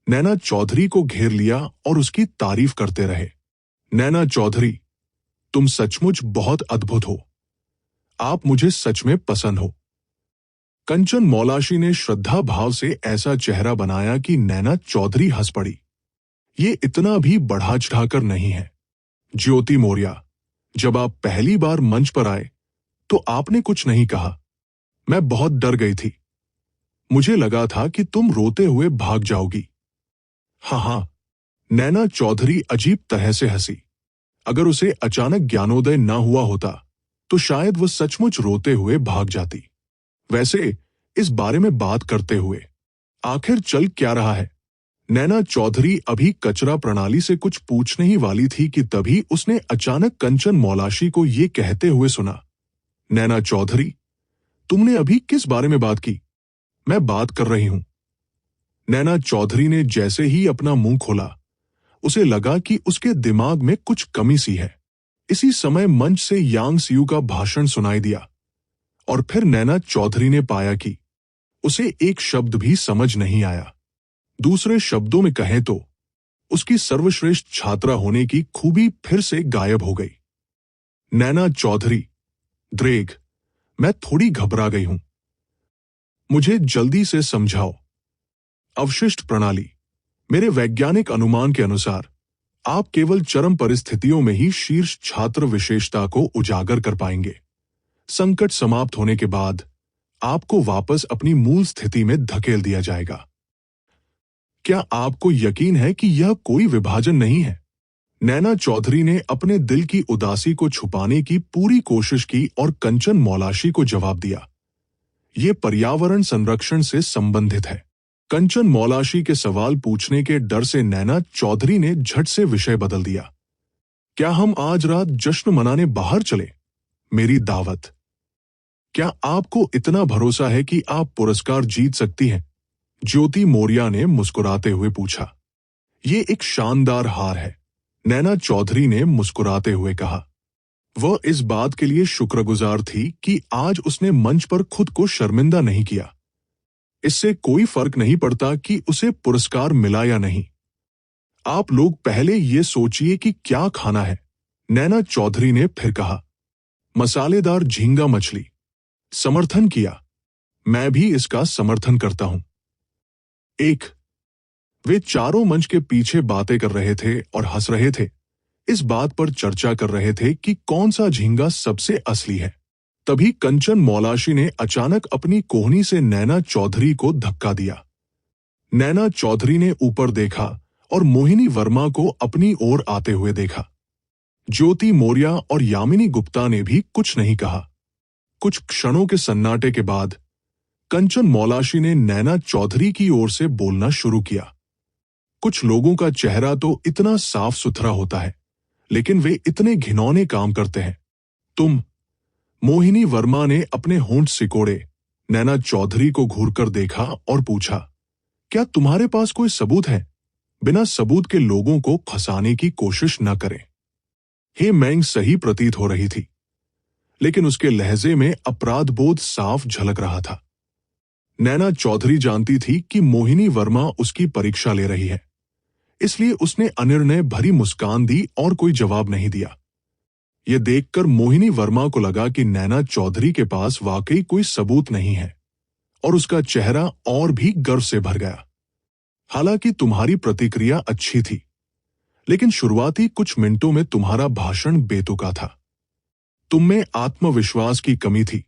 A: नैना चौधरी को घेर लिया और उसकी तारीफ करते रहे। नैना चौधरी, तुम सचमुच बहुत अद्भुत हो। आप मुझे सच में पसंद हो। कंचन मौलाशी ने श्रद्धा भाव से ऐसा चेहरा बनाया कि नैना चौधरी हंस पड़ी। ये इतना भी बढ़ा चढ़ाकर नहीं है। ज्योति मौर्य, जब आप पहली बार मंच पर आए तो आपने कुछ नहीं कहा। मैं बहुत डर गई थी। मुझे लगा था कि तुम रोते हुए भाग जाओगी। हाँ, नैना चौधरी अजीब तरह से हंसी। अगर उसे अचानक ज्ञानोदय न हुआ होता तो शायद वो सचमुच रोते हुए भाग जाती। वैसे इस बारे में बात करते हुए आखिर चल क्या रहा है? नैना चौधरी अभी कचरा प्रणाली से कुछ पूछने ही वाली थी कि तभी उसने अचानक कंचन मौलाशी को ये कहते हुए सुना। नैना चौधरी, तुमने अभी किस बारे में बात की? मैं बात कर रही हूं। नैना चौधरी ने जैसे ही अपना मुंह खोला, उसे लगा कि उसके दिमाग में कुछ कमी सी है। इसी समय मंच से यांग सियू का भाषण सुनाई दिया और फिर नैना चौधरी ने पाया कि उसे एक शब्द भी समझ नहीं आया। दूसरे शब्दों में कहें तो उसकी सर्वश्रेष्ठ छात्रा होने की खूबी फिर से गायब हो गई। नैना चौधरी, द्रेग, मैं थोड़ी घबरा गई हूं। मुझे जल्दी से समझाओ। अवशिष्ट प्रणाली, मेरे वैज्ञानिक अनुमान के अनुसार आप केवल चरम परिस्थितियों में ही शीर्ष छात्र विशेषता को उजागर कर पाएंगे। संकट समाप्त होने के बाद आपको वापस अपनी मूल स्थिति में धकेल दिया जाएगा। क्या आपको यकीन है कि यह कोई विभाजन नहीं है? नैना चौधरी ने अपने दिल की उदासी को छुपाने की पूरी कोशिश की और कंचन मौलाशी को जवाब दिया। ये पर्यावरण संरक्षण से संबंधित है। कंचन मौलाशी के सवाल पूछने के डर से नैना चौधरी ने झट से विषय बदल दिया। क्या हम आज रात जश्न मनाने बाहर चले? मेरी दावत। क्या आपको इतना भरोसा है कि आप पुरस्कार जीत सकती हैं? ज्योति मौर्य ने मुस्कुराते हुए पूछा। ये एक शानदार हार है, नैना चौधरी ने मुस्कुराते हुए कहा। वह इस बात के लिए शुक्रगुजार थी कि आज उसने मंच पर खुद को शर्मिंदा नहीं किया। इससे कोई फर्क नहीं पड़ता कि उसे पुरस्कार मिला या नहीं। आप लोग पहले ये सोचिए कि क्या खाना है, नैना चौधरी ने फिर कहा। मसालेदार झींगा मछली। समर्थन किया। मैं भी इसका समर्थन करता हूं। वे चारों मंच के पीछे बातें कर रहे थे और हंस रहे थे। इस बात पर चर्चा कर रहे थे कि कौन सा झींगा सबसे असली है। तभी कंचन मौलाशी ने अचानक अपनी कोहनी से नैना चौधरी को धक्का दिया। नैना चौधरी ने ऊपर देखा और मोहिनी वर्मा को अपनी ओर आते हुए देखा। ज्योति मौर्य और यामिनी गुप्ता ने भी कुछ नहीं कहा। कुछ क्षणों के सन्नाटे के बाद कंचन मौलाशी ने नैना चौधरी की ओर से बोलना शुरू किया। कुछ लोगों का चेहरा तो इतना साफ सुथरा होता है, लेकिन वे इतने घिनौने काम करते हैं। तुम, मोहिनी वर्मा ने अपने होंठ सिकोड़े नैना चौधरी को घूरकर देखा और पूछा, क्या तुम्हारे पास कोई सबूत है? बिना सबूत के लोगों को फंसाने की कोशिश न करें। हे मैंग सही प्रतीत हो रही थी, लेकिन उसके लहजे में अपराध बोध साफ झलक रहा था। नैना चौधरी जानती थी कि मोहिनी वर्मा उसकी परीक्षा ले रही है, इसलिए उसने अनिर्णय भरी मुस्कान दी और कोई जवाब नहीं दिया। यह देखकर मोहिनी वर्मा को लगा कि नैना चौधरी के पास वाकई कोई सबूत नहीं है, और उसका चेहरा और भी गर्व से भर गया। हालांकि तुम्हारी प्रतिक्रिया अच्छी थी, लेकिन शुरुआती कुछ मिनटों में तुम्हारा भाषण बेतुका था। तुम में आत्मविश्वास की कमी थी,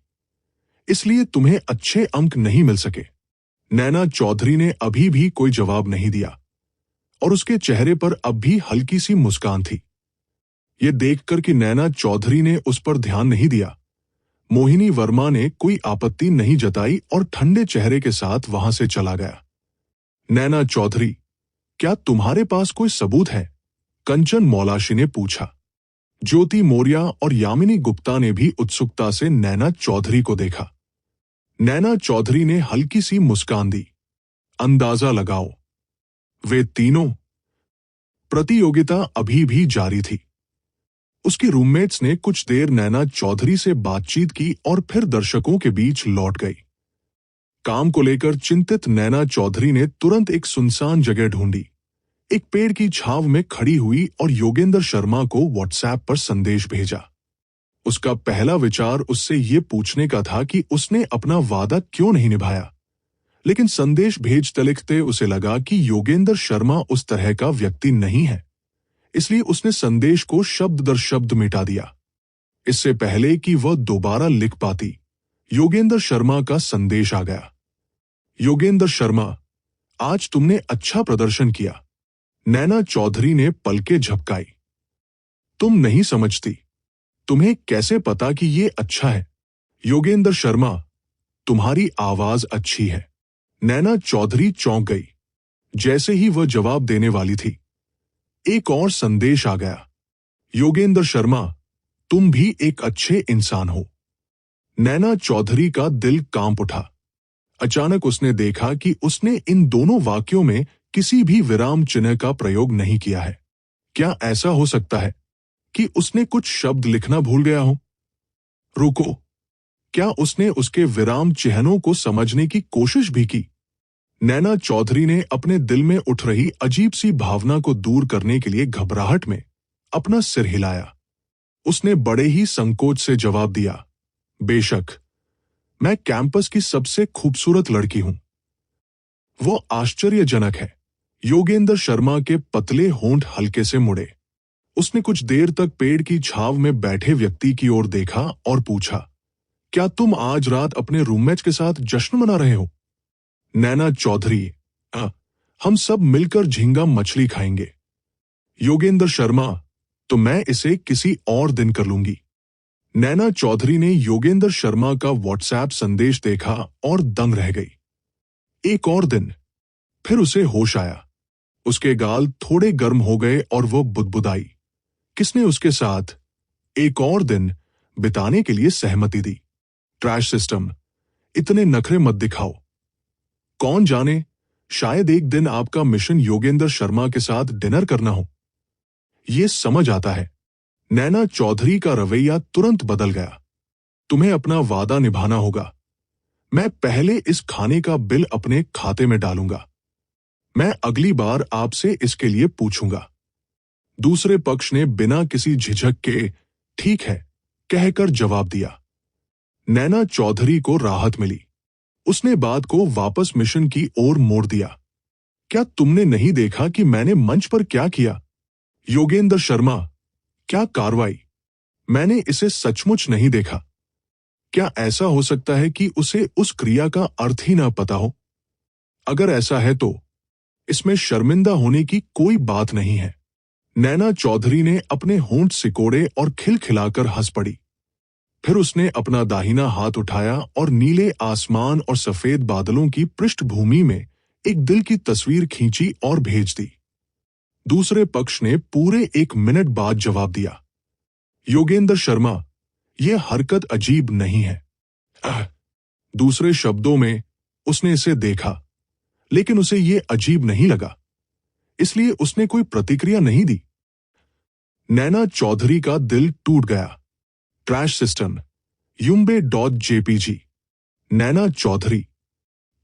A: इसलिए तुम्हें अच्छे अंक नहीं मिल सके। नैना चौधरी ने अभी भी कोई जवाब नहीं दिया, और उसके चेहरे पर अब भी हल्की सी मुस्कान थी। यह देखकर कि नैना चौधरी ने उस पर ध्यान नहीं दिया, मोहिनी वर्मा ने कोई आपत्ति नहीं जताई और ठंडे चेहरे के साथ वहां से चला गया। नैना चौधरी, क्या तुम्हारे पास कोई सबूत है? कंचन मौलाशी ने पूछा। ज्योति मौर्य और यामिनी गुप्ता ने भी उत्सुकता से नैना चौधरी को देखा। नैना चौधरी ने हल्की सी मुस्कान दी। अंदाजा लगाओ। वे तीनों। प्रतियोगिता अभी भी जारी थी। उसकी रूममेट्स ने कुछ देर नैना चौधरी से बातचीत की और फिर दर्शकों के बीच लौट गई। काम को लेकर चिंतित नैना चौधरी ने तुरंत एक सुनसान जगह ढूंढी, एक पेड़ की छांव में खड़ी हुई और योगेंद्र शर्मा को व्हाट्सएप पर संदेश भेजा। उसका पहला विचार उससे ये पूछने का था कि उसने अपना वादा क्यों नहीं निभाया, लेकिन संदेश भेजते लिखते उसे लगा कि योगेंद्र शर्मा उस तरह का व्यक्ति नहीं है, इसलिए उसने संदेश को शब्द दर शब्द मिटा दिया। इससे पहले कि वह दोबारा लिख पाती, योगेंद्र शर्मा का संदेश आ गया। योगेंद्र शर्मा, आज तुमने अच्छा प्रदर्शन किया। नैना चौधरी ने पलकें झपकाई। तुम नहीं समझती, तुम्हें कैसे पता कि ये अच्छा है? योगेंद्र शर्मा, तुम्हारी आवाज अच्छी है। नैना चौधरी चौंक गई। जैसे ही वह जवाब देने वाली थी, एक और संदेश आ गया। योगेंद्र शर्मा, तुम भी एक अच्छे इंसान हो। नैना चौधरी का दिल कांप उठा। अचानक उसने देखा कि उसने इन दोनों वाक्यों में किसी भी विराम चिन्ह का प्रयोग नहीं किया है। क्या ऐसा हो सकता है कि उसने कुछ शब्द लिखना भूल गया हो? रुको, क्या उसने उसके विराम चिन्हों को समझने की कोशिश भी की? नैना चौधरी ने अपने दिल में उठ रही अजीब सी भावना को दूर करने के लिए घबराहट में अपना सिर हिलाया। उसने बड़े ही संकोच से जवाब दिया, बेशक, मैं कैंपस की सबसे खूबसूरत लड़की हूं। वो आश्चर्यजनक है। योगेंद्र शर्मा के पतले होंठ हल्के से मुड़े। उसने कुछ देर तक पेड़ की छांव में बैठे व्यक्ति की ओर देखा और पूछा, क्या तुम आज रात अपने रूममेट्स के साथ जश्न मना रहे हो? नैना चौधरी, हम सब मिलकर झींगा मछली खाएंगे। योगेंद्र शर्मा, तो मैं इसे किसी और दिन कर लूंगी। नैना चौधरी ने योगेंद्र शर्मा का व्हाट्सएप संदेश देखा और दंग रह गई। एक और दिन। फिर उसे होश आया। उसके गाल थोड़े गर्म हो गए और वो बुदबुदाई। किसने उसके साथ एक और दिन बिताने के लिए सहमति दी? ट्रैश सिस्टम, इतने नखरे मत दिखाओ। कौन जाने, शायद एक दिन आपका मिशन योगेंद्र शर्मा के साथ डिनर करना हो। ये समझ आता है। नैना चौधरी का रवैया तुरंत बदल गया। तुम्हें अपना वादा निभाना होगा। मैं पहले इस खाने का बिल अपने खाते में डालूंगा। मैं अगली बार आपसे इसके लिए पूछूंगा। दूसरे पक्ष ने बिना किसी झिझक के ठीक है कहकर जवाब दिया। नैना चौधरी को राहत मिली। उसने बात को वापस मिशन की ओर मोड़ दिया। क्या तुमने नहीं देखा कि मैंने मंच पर क्या किया? योगेंद्र शर्मा, क्या कार्रवाई! मैंने इसे सचमुच नहीं देखा। क्या ऐसा हो सकता है कि उसे उस क्रिया का अर्थ ही ना पता हो? अगर ऐसा है तो इसमें शर्मिंदा होने की कोई बात नहीं है। नैना चौधरी ने अपने होंठ सिकोड़े और खिलखिलाकर हंस पड़ी। फिर उसने अपना दाहिना हाथ उठाया और नीले आसमान और सफेद बादलों की पृष्ठभूमि में एक दिल की तस्वीर खींची और भेज दी। दूसरे पक्ष ने पूरे 1 मिनट बाद जवाब दिया, योगेंद्र शर्मा, यह हरकत अजीब नहीं है। दूसरे शब्दों में उसने इसे देखा, लेकिन उसे यह अजीब नहीं लगा, इसलिए उसने कोई प्रतिक्रिया नहीं दी। नैना चौधरी का दिल टूट गया। Trash system Yumbe.jpg। नैना चौधरी,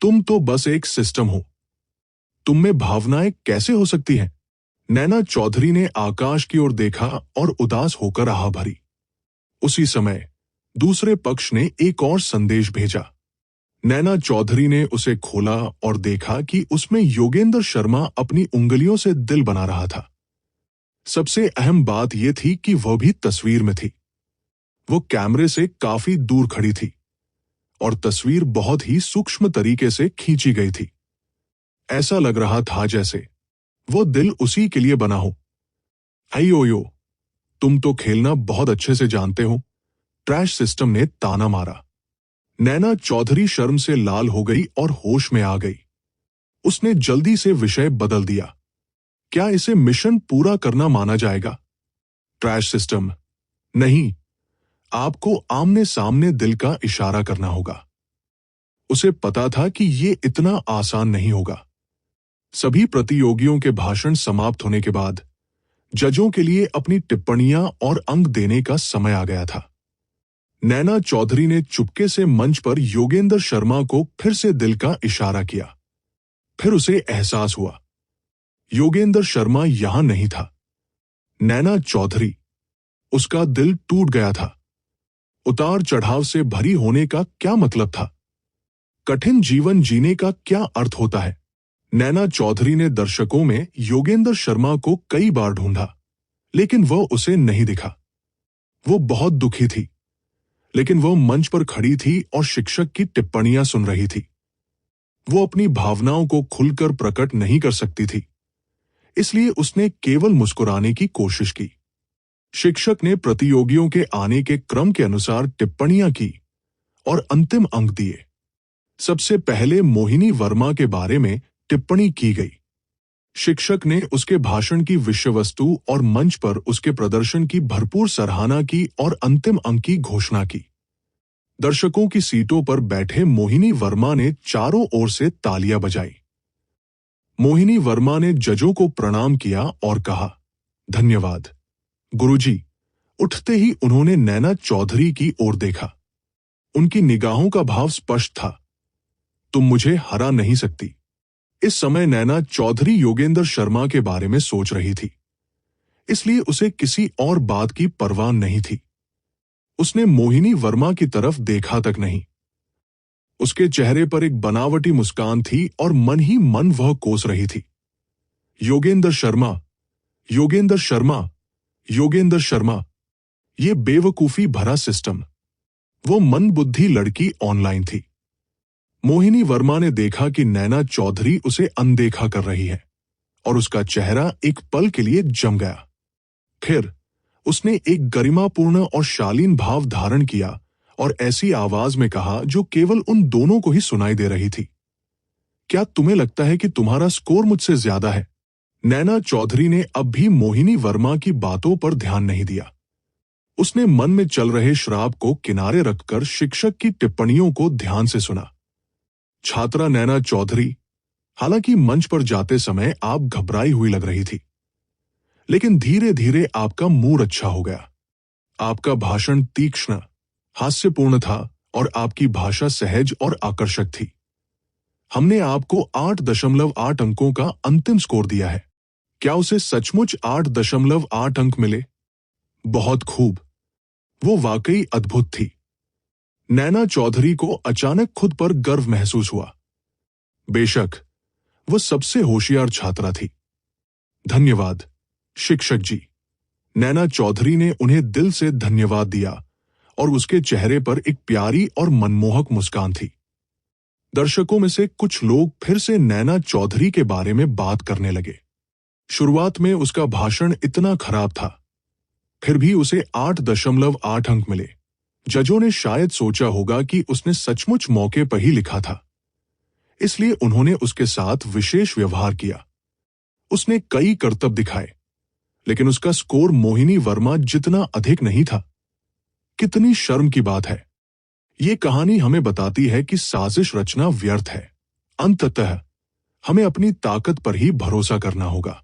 A: तुम तो बस एक सिस्टम हो। तुम में भावनाएं कैसे हो सकती हैं? नैना चौधरी ने आकाश की ओर देखा और उदास होकर आह भरी। उसी समय दूसरे पक्ष ने एक और संदेश भेजा। नैना चौधरी ने उसे खोला और देखा कि उसमें योगेंद्र शर्मा अपनी उंगलियों से दिल बना रहा था। सबसे अहम बात यह थी कि वह भी तस्वीर में थी। वो कैमरे से काफी दूर खड़ी थी और तस्वीर बहुत ही सूक्ष्म तरीके से खींची गई थी। ऐसा लग रहा था जैसे वो दिल उसी के लिए बना हो। अयो, तुम तो खेलना बहुत अच्छे से जानते हो, ट्रैश सिस्टम ने ताना मारा। नैना चौधरी शर्म से लाल हो गई और होश में आ गई। उसने जल्दी से विषय बदल दिया। क्या इसे मिशन पूरा करना माना जाएगा? ट्रैश सिस्टम, नहीं, आपको आमने सामने दिल का इशारा करना होगा। उसे पता था कि ये इतना आसान नहीं होगा। सभी प्रतियोगियों के भाषण समाप्त होने के बाद जजों के लिए अपनी टिप्पणियां और अंक देने का समय आ गया था। नैना चौधरी ने चुपके से मंच पर योगेंद्र शर्मा को फिर से दिल का इशारा किया। फिर उसे एहसास हुआ, योगेंद्र शर्मा यहां नहीं था। नैना चौधरी, उसका दिल टूट गया था। उतार चढ़ाव से भरी होने का क्या मतलब था? कठिन जीवन जीने का क्या अर्थ होता है? नैना चौधरी ने दर्शकों में योगेंद्र शर्मा को कई बार ढूंढा, लेकिन वह उसे नहीं दिखा। वो बहुत दुखी थी, लेकिन वह मंच पर खड़ी थी और शिक्षक की टिप्पणियां सुन रही थी। वो अपनी भावनाओं को खुलकर प्रकट नहीं कर सकती थी, इसलिए उसने केवल मुस्कुराने की कोशिश की। शिक्षक ने प्रतियोगियों के आने के क्रम के अनुसार टिप्पणियां की और अंतिम अंक दिए। सबसे पहले मोहिनी वर्मा के बारे में टिप्पणी की गई। शिक्षक ने उसके भाषण की विषय वस्तु और मंच पर उसके प्रदर्शन की भरपूर सराहना की और अंतिम अंक की घोषणा की। दर्शकों की सीटों पर बैठे मोहिनी वर्मा ने चारों ओर से तालियां बजाई। मोहिनी वर्मा ने जजों को प्रणाम किया और कहा, धन्यवाद गुरुजी। उठते ही उन्होंने नैना चौधरी की ओर देखा। उनकी निगाहों का भाव स्पष्ट था, तुम मुझे हरा नहीं सकती। इस समय नैना चौधरी योगेंद्र शर्मा के बारे में सोच रही थी, इसलिए उसे किसी और बात की परवाह नहीं थी। उसने मोहिनी वर्मा की तरफ देखा तक नहीं। उसके चेहरे पर एक बनावटी मुस्कान थी और मन ही मन वह कोस रही थी, योगेंद्र शर्मा, योगेंद्र शर्मा, योगेंद्र शर्मा। ये बेवकूफी भरा सिस्टम। वो मंदबुद्धि लड़की ऑनलाइन थी। मोहिनी वर्मा ने देखा कि नैना चौधरी उसे अनदेखा कर रही है और उसका चेहरा एक पल के लिए जम गया। फिर उसने एक गरिमापूर्ण और शालीन भाव धारण किया और ऐसी आवाज में कहा जो केवल उन दोनों को ही सुनाई दे रही थी, क्या तुम्हें लगता है कि तुम्हारा स्कोर मुझसे ज्यादा है? नैना चौधरी ने अब भी मोहिनी वर्मा की बातों पर ध्यान नहीं दिया। उसने मन में चल रहे श्राप को किनारे रखकर शिक्षक की टिप्पणियों को ध्यान से सुना। छात्रा नैना चौधरी, हालांकि मंच पर जाते समय आप घबराई हुई लग रही थी, लेकिन धीरे धीरे आपका मूड अच्छा हो गया। आपका भाषण तीक्ष्ण, हास्यपूर्ण था और आपकी भाषा सहज और आकर्षक थी। हमने आपको 8.8 अंकों का अंतिम स्कोर दिया है। क्या उसे सचमुच 8.8 अंक मिले? बहुत खूब। वो वाकई अद्भुत थी। नैना चौधरी को अचानक खुद पर गर्व महसूस हुआ। बेशक वो सबसे होशियार छात्रा थी। धन्यवाद शिक्षक जी, नैना चौधरी ने उन्हें दिल से धन्यवाद दिया और उसके चेहरे पर एक प्यारी और मनमोहक मुस्कान थी। दर्शकों में से कुछ लोग फिर से नैना चौधरी के बारे में बात करने लगे। शुरुआत में उसका भाषण इतना खराब था, फिर भी उसे 8.8 अंक मिले। जजों ने शायद सोचा होगा कि उसने सचमुच मौके पर ही लिखा था, इसलिए उन्होंने उसके साथ विशेष व्यवहार किया। उसने कई करतब दिखाए, लेकिन उसका स्कोर मोहिनी वर्मा जितना अधिक नहीं था। कितनी शर्म की बात है। ये कहानी हमें बताती है कि साजिश रचना व्यर्थ है। अंततः हमें अपनी ताकत पर ही भरोसा करना होगा।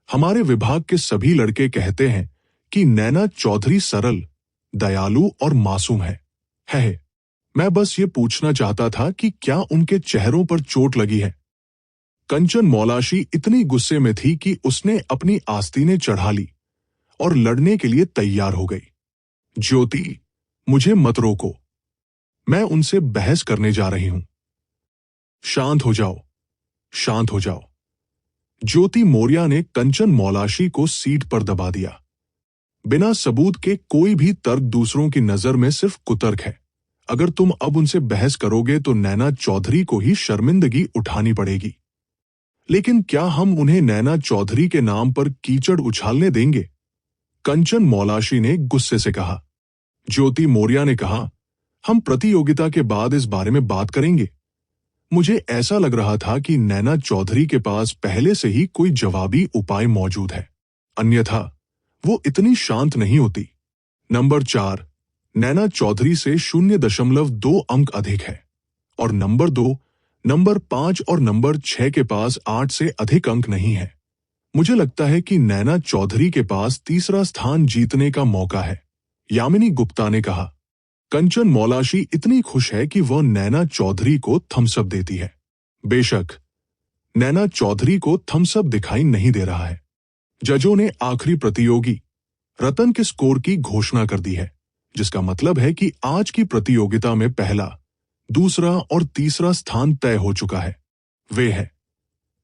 A: हमारे विभाग के सभी लड़के कहते हैं कि नैना चौधरी सरल, दयालु और मासूम है। मैं बस ये पूछना चाहता था कि क्या उनके चेहरों पर चोट लगी है? कंचन मौलाशी इतनी गुस्से में थी कि उसने अपनी आस्तीनें चढ़ा ली और लड़ने के लिए तैयार हो गई। ज्योति, मुझे मत रोको, मैं उनसे बहस करने जा रही हूं। शांत हो जाओ, शांत हो जाओ। ज्योति मौर्या ने कंचन मौलाशी को सीट पर दबा दिया। बिना सबूत के कोई भी तर्क दूसरों की नजर में सिर्फ कुतर्क है। अगर तुम अब उनसे बहस करोगे तो नैना चौधरी को ही शर्मिंदगी उठानी पड़ेगी। लेकिन क्या हम उन्हें नैना चौधरी के नाम पर कीचड़ उछालने देंगे? कंचन मौलाशी ने गुस्से से कहा। ज्योति मौर्या ने कहा, हम प्रतियोगिता के बाद इस बारे में बात करेंगे। मुझे ऐसा लग रहा था कि नैना चौधरी के पास पहले से ही कोई जवाबी उपाय मौजूद है, अन्यथा वो इतनी शांत नहीं होती। नंबर 4, नैना चौधरी से 0.2 अंक अधिक है, और नंबर 2, नंबर 5 और नंबर 6 के पास 8 से अधिक अंक नहीं है। मुझे लगता है कि नैना चौधरी के पास तीसरा स्थान जीतने का मौका है, यामिनी गुप्ता ने कहा। कंचन मौलाशी इतनी खुश है कि वह नैना चौधरी को थम्स अप देती है। बेशक नैना चौधरी को थम्स अप दिखाई नहीं दे रहा है। जजों ने आखिरी प्रतियोगी रतन के स्कोर की घोषणा कर दी है, जिसका मतलब है कि आज की प्रतियोगिता में पहला, दूसरा और तीसरा स्थान तय हो चुका है। वे है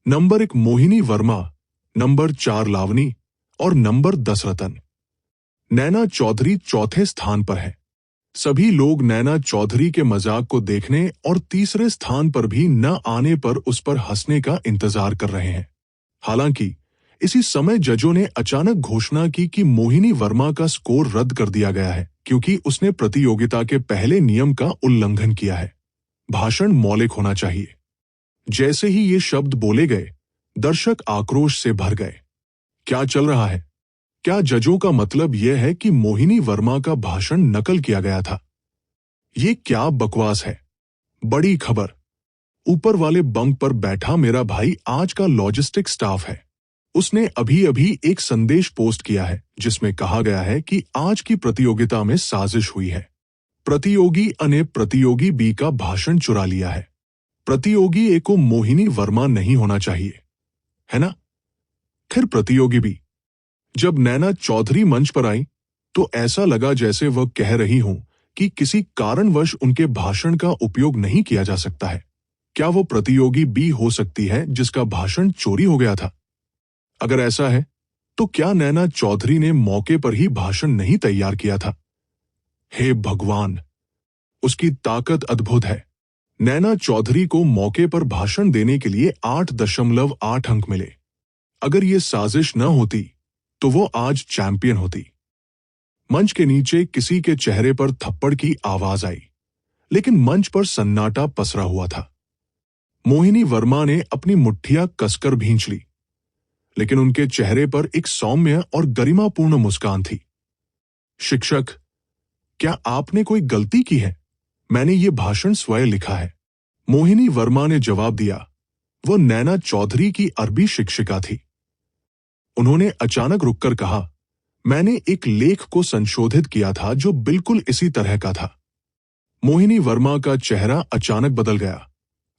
A: नंबर 1 मोहिनी वर्मा, नंबर 4 लावनी और नंबर 10 रतन। नैना चौधरी चौथे स्थान पर है। सभी लोग नैना चौधरी के मजाक को देखने और तीसरे स्थान पर भी न आने पर उस पर हंसने का इंतजार कर रहे हैं। हालांकि इसी समय जजों ने अचानक घोषणा की कि मोहिनी वर्मा का स्कोर रद्द कर दिया गया है, क्योंकि उसने प्रतियोगिता के पहले नियम का उल्लंघन किया है। भाषण मौलिक होना चाहिए। जैसे ही ये शब्द बोले गए, दर्शक आक्रोश से भर गए। क्या चल रहा है? क्या जजों का मतलब यह है कि मोहिनी वर्मा का भाषण नकल किया गया था? ये क्या बकवास है? बड़ी खबर। ऊपर वाले बंक पर बैठा मेरा भाई आज का लॉजिस्टिक स्टाफ है। उसने अभी अभी एक संदेश पोस्ट किया है जिसमें कहा गया है कि आज की प्रतियोगिता में साजिश हुई है। प्रतियोगी A ने प्रतियोगी B का भाषण चुरा लिया है। प्रतियोगी A को मोहिनी वर्मा नहीं होना चाहिए, है ना? फिर प्रतियोगी B। जब नैना चौधरी मंच पर आई तो ऐसा लगा जैसे वह कह रही हूं कि किसी कारणवश उनके भाषण का उपयोग नहीं किया जा सकता है। क्या वो प्रतियोगी B हो सकती है जिसका भाषण चोरी हो गया था? अगर ऐसा है तो क्या नैना चौधरी ने मौके पर ही भाषण नहीं तैयार किया था? हे भगवान, उसकी ताकत अद्भुत है। नैना चौधरी को मौके पर भाषण देने के लिए 8.8 अंक मिले। अगर ये साजिश न होती तो वो आज चैंपियन होती। मंच के नीचे किसी के चेहरे पर थप्पड़ की आवाज आई, लेकिन मंच पर सन्नाटा पसरा हुआ था। मोहिनी वर्मा ने अपनी मुट्ठियां कसकर भींच ली, लेकिन उनके चेहरे पर एक सौम्य और गरिमापूर्ण मुस्कान थी। शिक्षक, क्या आपने कोई गलती की है? मैंने ये भाषण स्वयं लिखा है। मोहिनी वर्मा ने जवाब दिया। वो नैना चौधरी की अरबी शिक्षिका थी। उन्होंने अचानक रुककर कहा, मैंने एक लेख को संशोधित किया था जो बिल्कुल इसी तरह का था। मोहिनी वर्मा का चेहरा अचानक बदल गया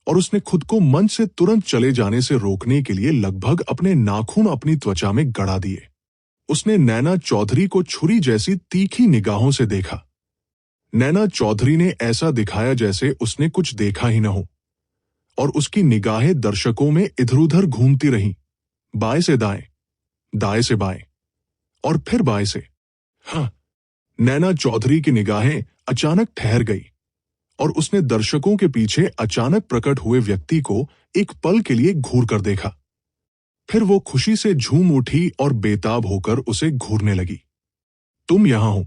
A: और उसने खुद को मंच से तुरंत चले जाने से रोकने के लिए लगभग अपने नाखून अपनी त्वचा में गड़ा दिए। उसने नैना चौधरी को छुरी जैसी तीखी निगाहों से देखा। नैना चौधरी ने ऐसा दिखाया जैसे उसने कुछ देखा ही न हो, और उसकी निगाहें दर्शकों में इधर-उधर घूमती रहीं, बाएं से दाएं, दाएं से बाएं, और फिर बाएं से। हाँ, नैना चौधरी की निगाहें अचानक ठहर गई और उसने दर्शकों के पीछे अचानक प्रकट हुए व्यक्ति को एक पल के लिए घूर कर देखा। फिर वो खुशी से झूम उठी और बेताब होकर उसे घूरने लगी। तुम यहां हो,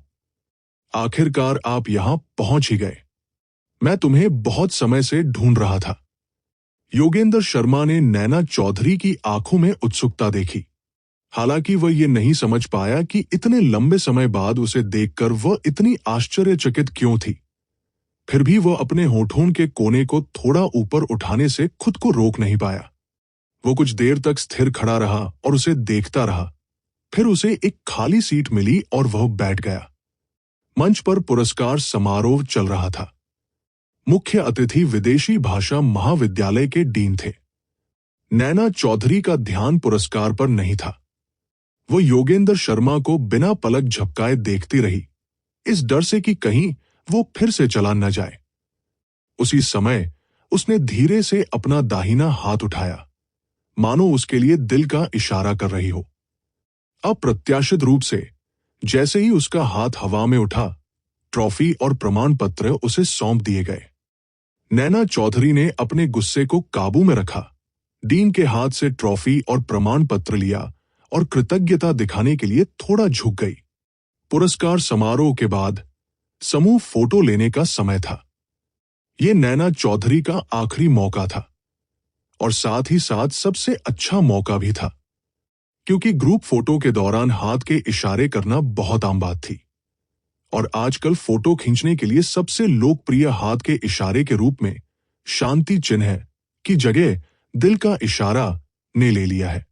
A: आखिरकार आप यहां पहुंच ही गए। मैं तुम्हें बहुत समय से ढूंढ रहा था। योगेंद्र शर्मा ने नैना चौधरी की आंखों में उत्सुकता देखी। हालांकि वह ये नहीं समझ पाया कि इतने लंबे समय बाद उसे देखकर वह इतनी आश्चर्यचकित क्यों थी। फिर भी वह अपने होठों के कोने को थोड़ा ऊपर उठाने से खुद को रोक नहीं पाया। वो कुछ देर तक स्थिर खड़ा रहा और उसे देखता रहा। फिर उसे एक खाली सीट मिली और वह बैठ गया। मंच पर पुरस्कार समारोह चल रहा था। मुख्य अतिथि विदेशी भाषा महाविद्यालय के डीन थे। नैना चौधरी का ध्यान पुरस्कार पर नहीं था। वो योगेंद्र शर्मा को बिना पलक झपकाए देखती रही, इस डर से कि कहीं वो फिर से चला न जाए। उसी समय उसने धीरे से अपना दाहिना हाथ उठाया, मानो उसके लिए दिल का इशारा कर रही हो। अप्रत्याशित रूप से जैसे ही उसका हाथ हवा में उठा, ट्रॉफी और प्रमाण पत्र उसे सौंप दिए गए। नैना चौधरी ने अपने गुस्से को काबू में रखा, डीन के हाथ से ट्रॉफी और प्रमाण पत्र लिया और कृतज्ञता दिखाने के लिए थोड़ा झुक गई। पुरस्कार समारोह के बाद समूह फोटो लेने का समय था। ये नैना चौधरी का आखिरी मौका था और साथ ही साथ सबसे अच्छा मौका भी था, क्योंकि ग्रुप फोटो के दौरान हाथ के इशारे करना बहुत आम बात थी और आजकल फोटो खींचने के लिए सबसे लोकप्रिय हाथ के इशारे के रूप में शांति चिन्ह की जगह दिल का इशारा ने ले लिया है।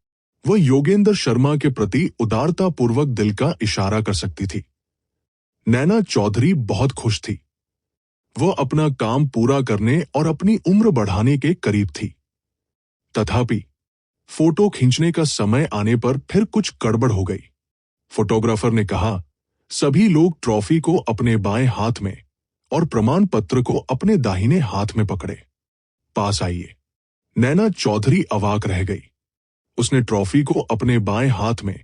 A: वह योगेंद्र शर्मा के प्रति उदारतापूर्वक दिल का इशारा कर सकती थी। नैना चौधरी बहुत खुश थी। वह अपना काम पूरा करने और अपनी उम्र बढ़ाने के करीब थी। तथापि फोटो खींचने का समय आने पर फिर कुछ गड़बड़ हो गई। फोटोग्राफर ने कहा, सभी लोग ट्रॉफी को अपने बाएं हाथ में और प्रमाण पत्र को अपने दाहिने हाथ में पकड़े। पास आइए। नैना चौधरी अवाक रह गई। उसने ट्रॉफी को अपने बाएं हाथ में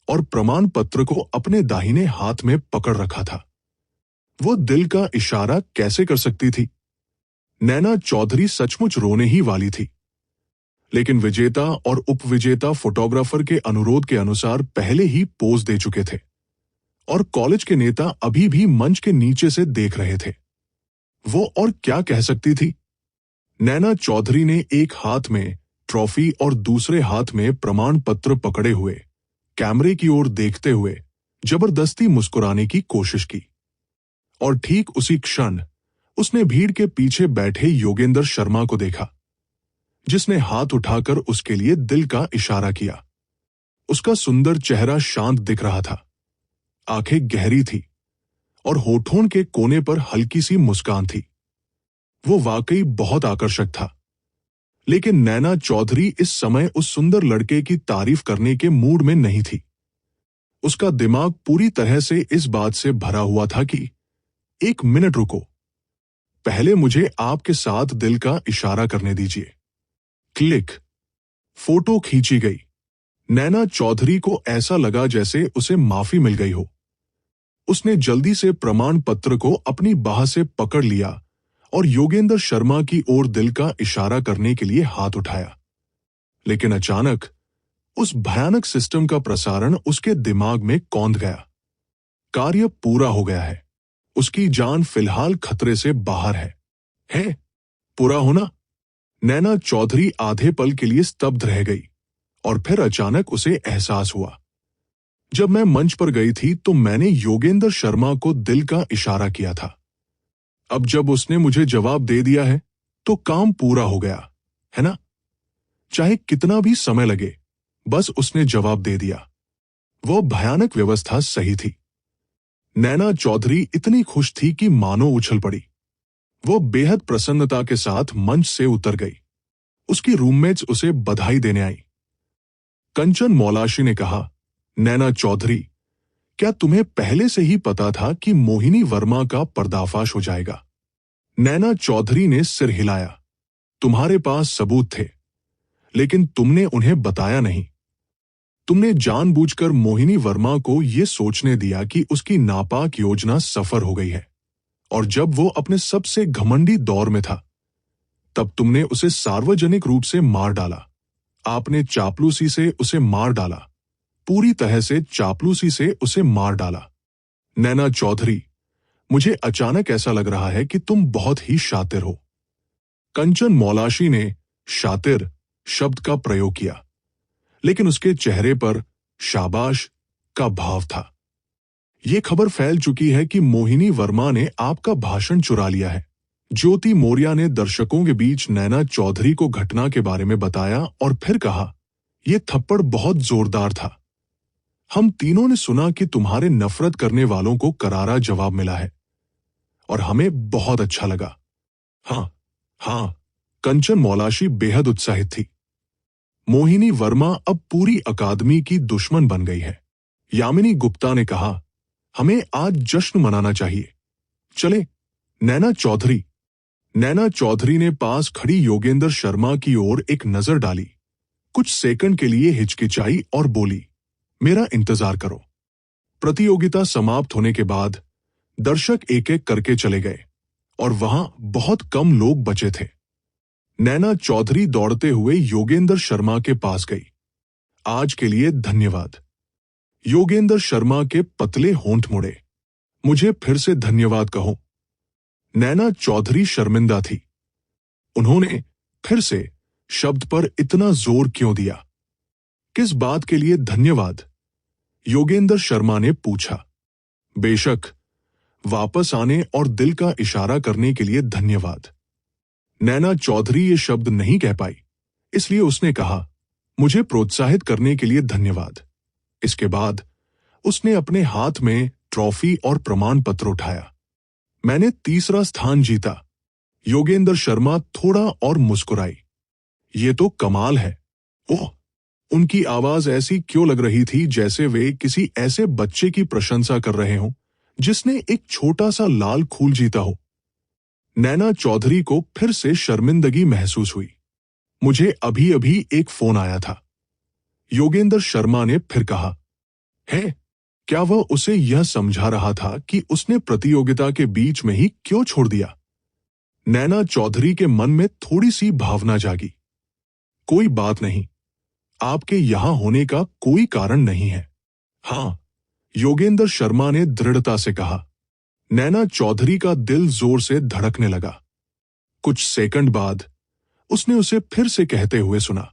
A: और प्रमाण पत्र को अपने दाहिने हाथ में पकड़ रखा था। वो दिल का इशारा कैसे कर सकती थी? नैना चौधरी सचमुच रोने ही वाली थी। लेकिन विजेता और उपविजेता फोटोग्राफर के अनुरोध के अनुसार पहले ही पोज दे चुके थे और कॉलेज के नेता अभी भी मंच के नीचे से देख रहे थे। वो और क्या कह सकती थी? नैना चौधरी ने एक हाथ में ट्रॉफी और दूसरे हाथ में प्रमाण पत्र पकड़े हुए कैमरे की ओर देखते हुए जबरदस्ती मुस्कुराने की कोशिश की और ठीक उसी क्षण उसने भीड़ के पीछे बैठे योगेंद्र शर्मा को देखा, जिसने हाथ उठाकर उसके लिए दिल का इशारा किया। उसका सुंदर चेहरा शांत दिख रहा था, आंखें गहरी थी और होठों के कोने पर हल्की सी मुस्कान थी। वो वाकई बहुत आकर्षक था। लेकिन नैना चौधरी इस समय उस सुंदर लड़के की तारीफ करने के मूड में नहीं थी। उसका दिमाग पूरी तरह से इस बात से भरा हुआ था कि एक मिनट रुको, पहले मुझे आपके साथ दिल का इशारा करने दीजिए। क्लिक। फोटो खींची गई। नैना चौधरी को ऐसा लगा जैसे उसे माफी मिल गई हो। उसने जल्दी से प्रमाण पत्र को अपनी बाह से पकड़ लिया और योगेंद्र शर्मा की ओर दिल का इशारा करने के लिए हाथ उठाया। लेकिन अचानक उस भयानक सिस्टम का प्रसारण उसके दिमाग में कौंध गया। कार्य पूरा हो गया है। उसकी जान फिलहाल खतरे से बाहर है। पूरा होना? नैना चौधरी आधे पल के लिए स्तब्ध रह गई और फिर अचानक उसे एहसास हुआ, जब मैं मंच पर गई थी तो मैंने योगेंद्र शर्मा को दिल का इशारा किया था। अब जब उसने मुझे जवाब दे दिया है तो काम पूरा हो गया, है ना? चाहे कितना भी समय लगे, बस उसने जवाब दे दिया। वो भयानक व्यवस्था सही थी। नैना चौधरी इतनी खुश थी कि मानो उछल पड़ी। वो बेहद प्रसन्नता के साथ मंच से उतर गई। उसकी रूममेट्स उसे बधाई देने आई। कंचन मौलाशी ने कहा, नैना चौधरी, क्या तुम्हें पहले से ही पता था कि मोहिनी वर्मा का पर्दाफाश हो जाएगा? नैना चौधरी ने सिर हिलाया। तुम्हारे पास सबूत थे, लेकिन तुमने उन्हें बताया नहीं। तुमने जानबूझकर मोहिनी वर्मा को ये सोचने दिया कि उसकी नापाक योजना सफल हो गई है, और जब वो अपने सबसे घमंडी दौर में था, तब तुमने उसे सार्वजनिक रूप से मार डाला। आपने चापलूसी से उसे मार डाला, पूरी तरह से चापलूसी से उसे मार डाला। नैना चौधरी, मुझे अचानक ऐसा लग रहा है कि तुम बहुत ही शातिर हो। कंचन मौलाशी ने शातिर शब्द का प्रयोग किया, लेकिन उसके चेहरे पर शाबाश का भाव था। यह खबर फैल चुकी है कि मोहिनी वर्मा ने आपका भाषण चुरा लिया है। ज्योति मौर्य ने दर्शकों के बीच नैना चौधरी को घटना के बारे में बताया और फिर कहा, यह थप्पड़ बहुत जोरदार था। हम तीनों ने सुना कि तुम्हारे नफरत करने वालों को करारा जवाब मिला है, और हमें बहुत अच्छा लगा। हाँ, कंचन मौलाशी बेहद उत्साहित थी। मोहिनी वर्मा अब पूरी अकादमी की दुश्मन बन गई है। यामिनी गुप्ता ने कहा, हमें आज जश्न मनाना चाहिए। चले। नैना चौधरी ने पास खड़ी योगेंद्र शर्मा की ओर एक नजर डाली, कुछ सेकंड के लिए हिचकिचाई और बोली, मेरा इंतजार करो। प्रतियोगिता समाप्त होने के बाद दर्शक एक एक करके चले गए और वहां बहुत कम लोग बचे थे। नैना चौधरी दौड़ते हुए योगेंद्र शर्मा के पास गई। आज के लिए धन्यवाद। योगेंद्र शर्मा के पतले होंठ मुड़े। मुझे फिर से धन्यवाद कहो। नैना चौधरी शर्मिंदा थी। उन्होंने फिर से शब्द पर इतना जोर क्यों दिया? किस बात के लिए धन्यवाद? योगेंद्र शर्मा ने पूछा। बेशक, वापस आने और दिल का इशारा करने के लिए धन्यवाद। नैना चौधरी ये शब्द नहीं कह पाई, इसलिए उसने कहा, मुझे प्रोत्साहित करने के लिए धन्यवाद। इसके बाद उसने अपने हाथ में ट्रॉफी और प्रमाण पत्र उठाया। मैंने तीसरा स्थान जीता। योगेंद्र शर्मा थोड़ा और मुस्कुराई। ये तो कमाल है। ओह, उनकी आवाज ऐसी क्यों लग रही थी जैसे वे किसी ऐसे बच्चे की प्रशंसा कर रहे हों जिसने एक छोटा सा लाल खूल जीता हो। नैना चौधरी को फिर से शर्मिंदगी महसूस हुई। मुझे अभी अभी एक फोन आया था। योगेंद्र शर्मा ने फिर कहा, है, क्या वह उसे यह समझा रहा था कि उसने प्रतियोगिता के बीच में ही क्यों छोड़ दिया? नैना चौधरी के मन में थोड़ी सी भावना जागी। कोई बात नहीं, आपके यहां होने का कोई कारण नहीं है। हाँ, योगेंद्र शर्मा ने दृढ़ता से कहा। नैना चौधरी का दिल जोर से धड़कने लगा। कुछ सेकंड बाद उसने उसे फिर से कहते हुए सुना,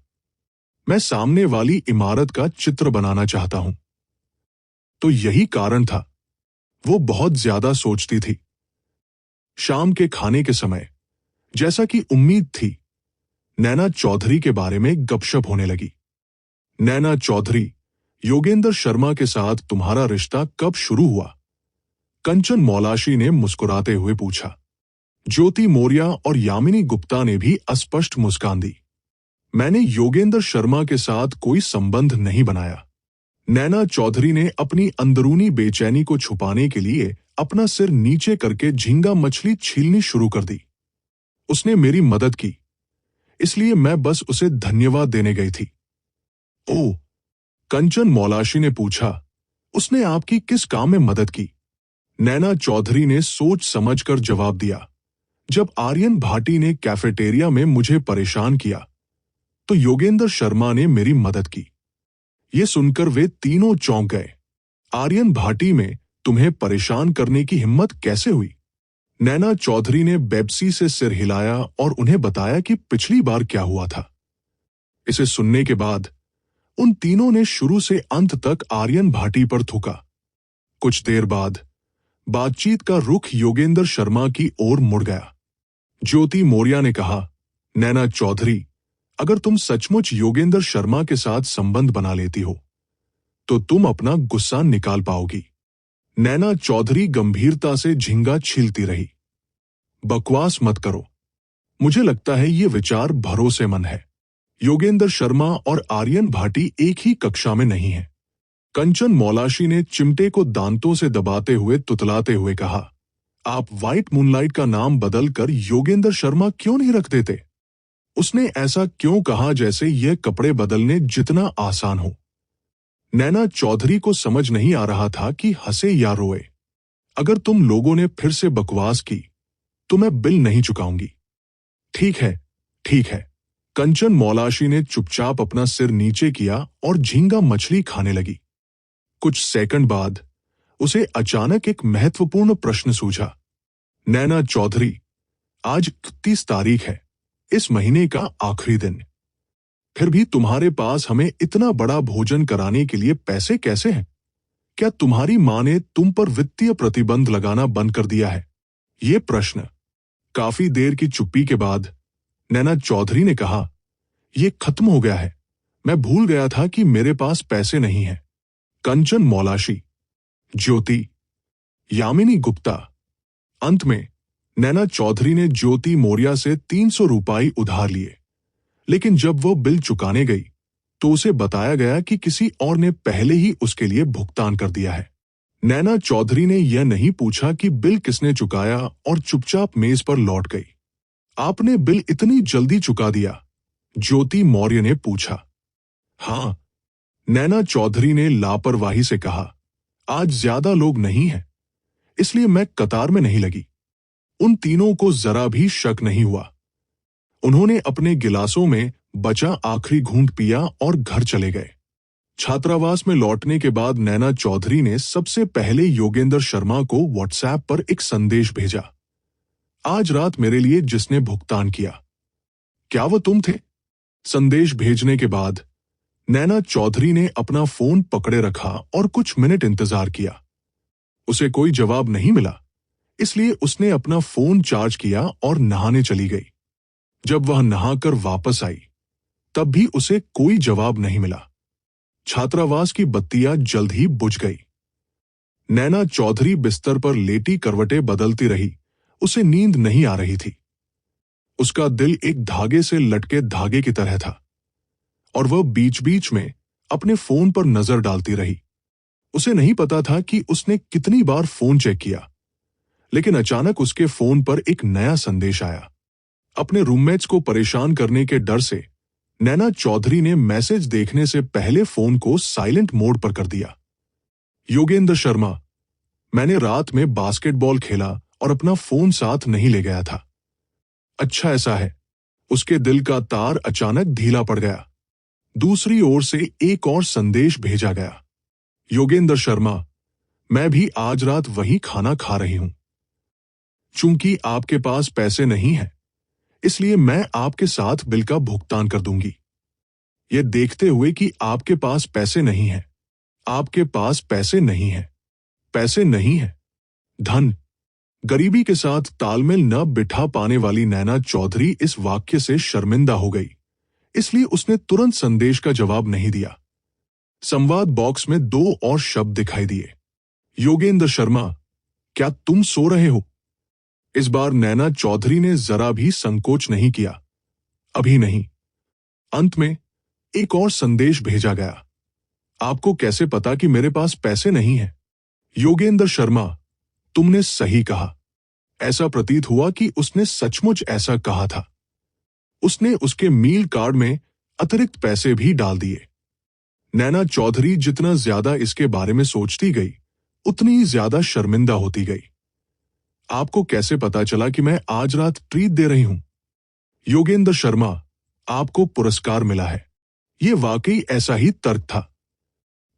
A: मैं सामने वाली इमारत का चित्र बनाना चाहता हूं। तो यही कारण था। वो बहुत ज्यादा सोचती थी। शाम के खाने के समय, जैसा कि उम्मीद थी, नैना चौधरी के बारे में गपशप होने लगी। नैना चौधरी, योगेंद्र शर्मा के साथ तुम्हारा रिश्ता कब शुरू हुआ? कंचन मौलाशी ने मुस्कुराते हुए पूछा। ज्योति मौर्य और यामिनी गुप्ता ने भी अस्पष्ट मुस्कान दी। मैंने योगेंद्र शर्मा के साथ कोई संबंध नहीं बनाया। नैना चौधरी ने अपनी अंदरूनी बेचैनी को छुपाने के लिए अपना सिर नीचे करके झींगा मछली छीलनी शुरू कर दी। उसने मेरी मदद की, इसलिए मैं बस उसे धन्यवाद देने गई थी। ओह, कंचन मौलाशी ने पूछा, उसने आपकी किस काम में मदद की? नैना चौधरी ने सोच समझकर जवाब दिया, जब आर्यन भाटी ने कैफेटेरिया में मुझे परेशान किया, तो योगेंद्र शर्मा ने मेरी मदद की। ये सुनकर वे तीनों चौंक गए। आर्यन भाटी में तुम्हें परेशान करने की हिम्मत कैसे हुई? नैना चौधरी ने बेब्सी से सिर हिलाया और उन्हें बताया कि पिछली बार क्या हुआ था। इसे सुनने के बाद उन तीनों ने शुरू से अंत तक आर्यन भाटी पर थूका। कुछ देर बाद बातचीत का रुख योगेंद्र शर्मा की ओर मुड़ गया। ज्योति मौर्य ने कहा, नैना चौधरी, अगर तुम सचमुच योगेंद्र शर्मा के साथ संबंध बना लेती हो, तो तुम अपना गुस्सा निकाल पाओगी। नैना चौधरी गंभीरता से झींगा छीलती रही। बकवास मत करो। मुझे लगता है ये विचार भरोसेमंद है। योगेंद्र शर्मा और आर्यन भाटी एक ही कक्षा में नहीं हैं। कंचन मौलाशी ने चिमटे को दांतों से दबाते हुए तुतलाते हुए कहा, आप व्हाइट मूनलाइट का नाम बदलकर योगेंद्र शर्मा क्यों नहीं रख देते? उसने ऐसा क्यों कहा जैसे यह कपड़े बदलने जितना आसान हो? नैना चौधरी को समझ नहीं आ रहा था कि हंसे या रोए। अगर तुम लोगों ने फिर से बकवास की तो मैं बिल नहीं चुकाऊंगी। ठीक है, ठीक है। कंचन मौलाशी ने चुपचाप अपना सिर नीचे किया और झींगा मछली खाने लगी। कुछ सेकंड बाद उसे अचानक एक महत्वपूर्ण प्रश्न सूझा। नैना चौधरी, आज 31 तारीख है, इस महीने का आखिरी दिन। फिर भी तुम्हारे पास हमें इतना बड़ा भोजन कराने के लिए पैसे कैसे हैं? क्या तुम्हारी मां ने तुम पर वित्तीय प्रतिबंध लगाना बंद कर दिया है? ये प्रश्न। काफी देर की चुप्पी के बाद नैना चौधरी ने कहा, यह खत्म हो गया है। मैं भूल गया था कि मेरे पास पैसे नहीं हैं। कंचन मौलाशी, ज्योति, यामिनी गुप्ता। अंत में नैना चौधरी ने ज्योति मौर्य से 300 रुपये उधार लिए, लेकिन जब वो बिल चुकाने गई तो उसे बताया गया कि किसी और ने पहले ही उसके लिए भुगतान कर दिया है। नैना चौधरी ने यह नहीं पूछा कि बिल किसने चुकाया और चुपचाप मेज पर लौट गई। आपने बिल इतनी जल्दी चुका दिया? ज्योति मौर्य ने पूछा। हाँ, नैना चौधरी ने लापरवाही से कहा। आज ज्यादा लोग नहीं हैं, इसलिए मैं कतार में नहीं लगी। उन तीनों को जरा भी शक नहीं हुआ। उन्होंने अपने गिलासों में बचा आखिरी घूंट पिया और घर चले गए। छात्रावास में लौटने के बाद नैना चौधरी ने सबसे पहले योगेंद्र शर्मा को व्हाट्सएप पर एक संदेश भेजा। आज रात मेरे लिए जिसने भुगतान किया, क्या वो तुम थे? संदेश भेजने के बाद नैना चौधरी ने अपना फोन पकड़े रखा और कुछ मिनट इंतजार किया। उसे कोई जवाब नहीं मिला, इसलिए उसने अपना फोन चार्ज किया और नहाने चली गई। जब वह नहाकर वापस आई तब भी उसे कोई जवाब नहीं मिला। छात्रावास की बत्तियां जल्द ही बुझ गई। नैना चौधरी बिस्तर पर लेटी करवटें बदलती रही। उसे नींद नहीं आ रही थी। उसका दिल एक धागे से लटके धागे की तरह था और वह बीच बीच में अपने फोन पर नजर डालती रही। उसे नहीं पता था कि उसने कितनी बार फोन चेक किया, लेकिन अचानक उसके फोन पर एक नया संदेश आया। अपने रूममेट्स को परेशान करने के डर से नैना चौधरी ने मैसेज देखने से पहले फोन को साइलेंट मोड पर कर दिया। योगेंद्र शर्मा, मैंने रात में बास्केटबॉल खेला और अपना फोन साथ नहीं ले गया था। अच्छा, ऐसा है। उसके दिल का तार अचानक ढीला पड़ गया। दूसरी ओर से एक और संदेश भेजा गया। योगेंद्र शर्मा, मैं भी आज रात वही खाना खा रही हूं। चूंकि आपके पास पैसे नहीं हैं, इसलिए मैं आपके साथ बिल का भुगतान कर दूंगी। यह देखते हुए कि आपके पास पैसे नहीं हैं। आपके पास पैसे नहीं हैं। पैसे नहीं हैं। धन। गरीबी के साथ तालमेल न बिठा पाने वाली नैना चौधरी इस वाक्य से शर्मिंदा हो गई, इसलिए उसने तुरंत संदेश का जवाब नहीं दिया। संवाद बॉक्स में 2 और शब्द दिखाई दिए। योगेंद्र शर्मा, क्या तुम सो रहे हो? इस बार नैना चौधरी ने जरा भी संकोच नहीं किया। अभी नहीं। अंत में एक और संदेश भेजा गया। आपको कैसे पता कि मेरे पास पैसे नहीं हैं? योगेंद्र शर्मा, तुमने सही कहा। ऐसा प्रतीत हुआ कि उसने सचमुच ऐसा कहा था। उसने उसके मील कार्ड में अतिरिक्त पैसे भी डाल दिए। नैना चौधरी जितना ज्यादा इसके बारे में सोचती गई, उतनी ही ज्यादा शर्मिंदा होती गई। आपको कैसे पता चला कि मैं आज रात ट्रीट दे रही हूं? योगेंद्र शर्मा, आपको पुरस्कार मिला है। यह वाकई ऐसा ही तर्क था।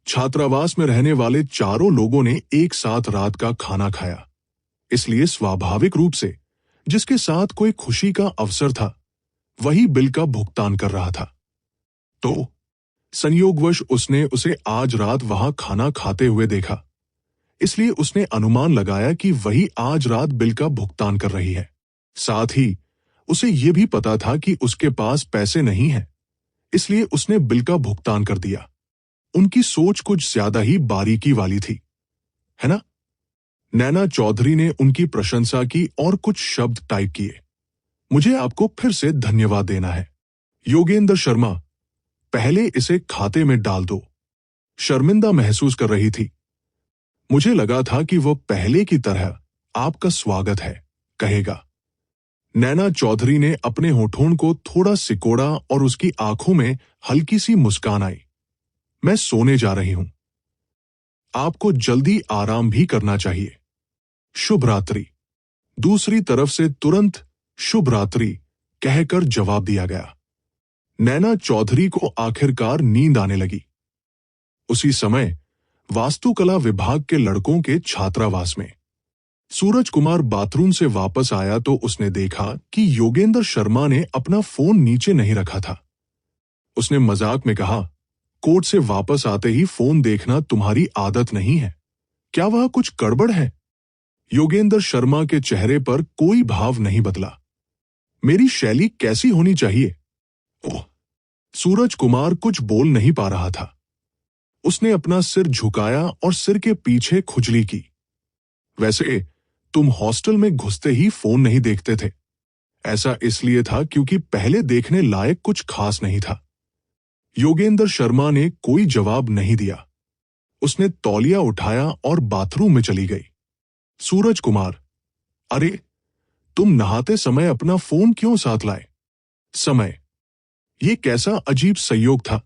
A: छात्रावास में रहने वाले चारों लोगों ने एक साथ रात का खाना खाया, इसलिए स्वाभाविक रूप से जिसके साथ कोई खुशी का अवसर था वही बिल का भुगतान कर रहा था। तो संयोगवश उसने उसे आज रात वहां खाना खाते हुए देखा, इसलिए उसने अनुमान लगाया कि वही आज रात बिल का भुगतान कर रही है। साथ ही उसे यह भी पता था कि उसके पास पैसे नहीं हैं, इसलिए उसने बिल का भुगतान कर दिया। उनकी सोच कुछ ज्यादा ही बारीकी वाली थी, है ना? नैना चौधरी ने उनकी प्रशंसा की और कुछ शब्द टाइप किए। मुझे आपको फिर से धन्यवाद देना है। योगेंद्र शर्मा, पहले इसे खाते में डाल दो। शर्मिंदा महसूस कर रही थी। मुझे लगा था कि वो पहले की तरह आपका स्वागत है कहेगा। नैना चौधरी ने अपने होठों को थोड़ा सिकोड़ा और उसकी आंखों में हल्की सी मुस्कान आई। मैं सोने जा रही हूं। आपको जल्दी आराम भी करना चाहिए। शुभ रात्रि। दूसरी तरफ से तुरंत शुभ रात्रि कहकर जवाब दिया गया। नैना चौधरी को आखिरकार नींद आने लगी। उसी समय वास्तुकला विभाग के लड़कों के छात्रावास में सूरज कुमार बाथरूम से वापस आया तो उसने देखा कि योगेंद्र शर्मा ने अपना फोन नीचे नहीं रखा था। उसने मजाक में कहा, कोर्ट से वापस आते ही फोन देखना तुम्हारी आदत नहीं है, क्या वह कुछ गड़बड़ है? योगेंद्र शर्मा के चेहरे पर कोई भाव नहीं बदला। मेरी शैली कैसी होनी चाहिए? ओह, सूरज कुमार कुछ बोल नहीं पा रहा था। उसने अपना सिर झुकाया और सिर के पीछे खुजली की। वैसे तुम हॉस्टल में घुसते ही फोन नहीं देखते थे। ऐसा इसलिए था क्योंकि पहले देखने लायक कुछ खास नहीं था। योगेंद्र शर्मा ने कोई जवाब नहीं दिया। उसने तौलिया उठाया और बाथरूम में चली गई। सूरज कुमार, अरे तुम नहाते समय अपना फोन क्यों साथ लाए? समय, ये कैसा अजीब संयोग था।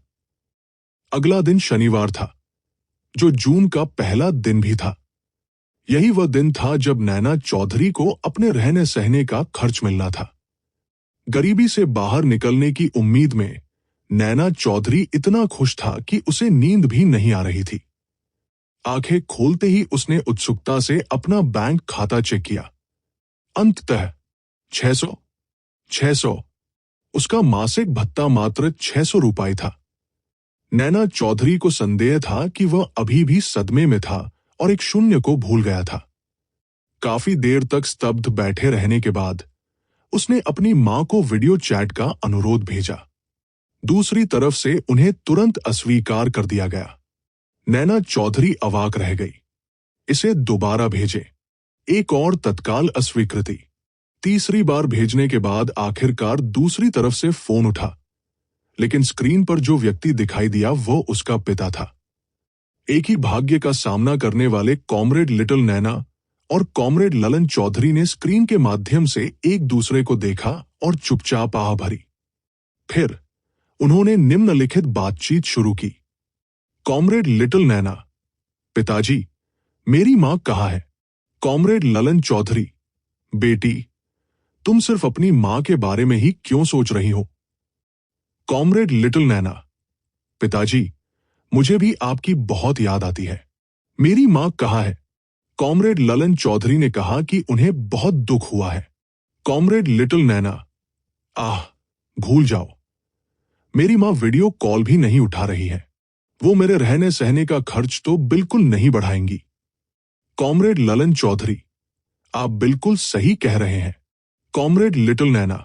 A: अगला दिन शनिवार था, जो जून का पहला दिन भी था। यही वह दिन था जब नैना चौधरी को अपने रहने सहने का खर्च मिलना था। गरीबी से बाहर निकलने की उम्मीद में नैना चौधरी इतना खुश था कि उसे नींद भी नहीं आ रही थी। आंखें खोलते ही उसने उत्सुकता से अपना बैंक खाता चेक किया। अंततः 600 उसका मासिक भत्ता मात्र 600 रुपये था। नैना चौधरी को संदेह था कि वह अभी भी सदमे में था और एक शून्य को भूल गया था। काफी देर तक स्तब्ध बैठे रहने के बाद उसने अपनी मां को वीडियो चैट का अनुरोध भेजा। दूसरी तरफ से उन्हें तुरंत अस्वीकार कर दिया गया। नैना चौधरी अवाक रह गई। इसे दोबारा भेजे। एक और तत्काल अस्वीकृति। तीसरी बार भेजने के बाद आखिरकार दूसरी तरफ से फोन उठा, लेकिन स्क्रीन पर जो व्यक्ति दिखाई दिया वो उसका पिता था। एक ही भाग्य का सामना करने वाले कॉमरेड लिटिल नैना और कॉमरेड ललन चौधरी ने स्क्रीन के माध्यम से एक दूसरे को देखा और चुपचाप आह भरी। फिर उन्होंने निम्नलिखित बातचीत शुरू की। कॉमरेड लिटिल नैना, पिताजी, मेरी मां कहाँ है? कॉमरेड ललन चौधरी, बेटी, तुम सिर्फ अपनी मां के बारे में ही क्यों सोच रही हो? कॉमरेड लिटिल नैना, पिताजी, मुझे भी आपकी बहुत याद आती है। मेरी मां कहाँ है? कॉमरेड ललन चौधरी ने कहा कि उन्हें बहुत दुख हुआ है। कॉमरेड लिटिल नैना, आह, भूल जाओ। मेरी मां वीडियो कॉल भी नहीं उठा रही है। वो मेरे रहने सहने का खर्च तो बिल्कुल नहीं बढ़ाएंगी। कॉमरेड ललन चौधरी, आप बिल्कुल सही कह रहे हैं। कॉमरेड लिटिल नैना,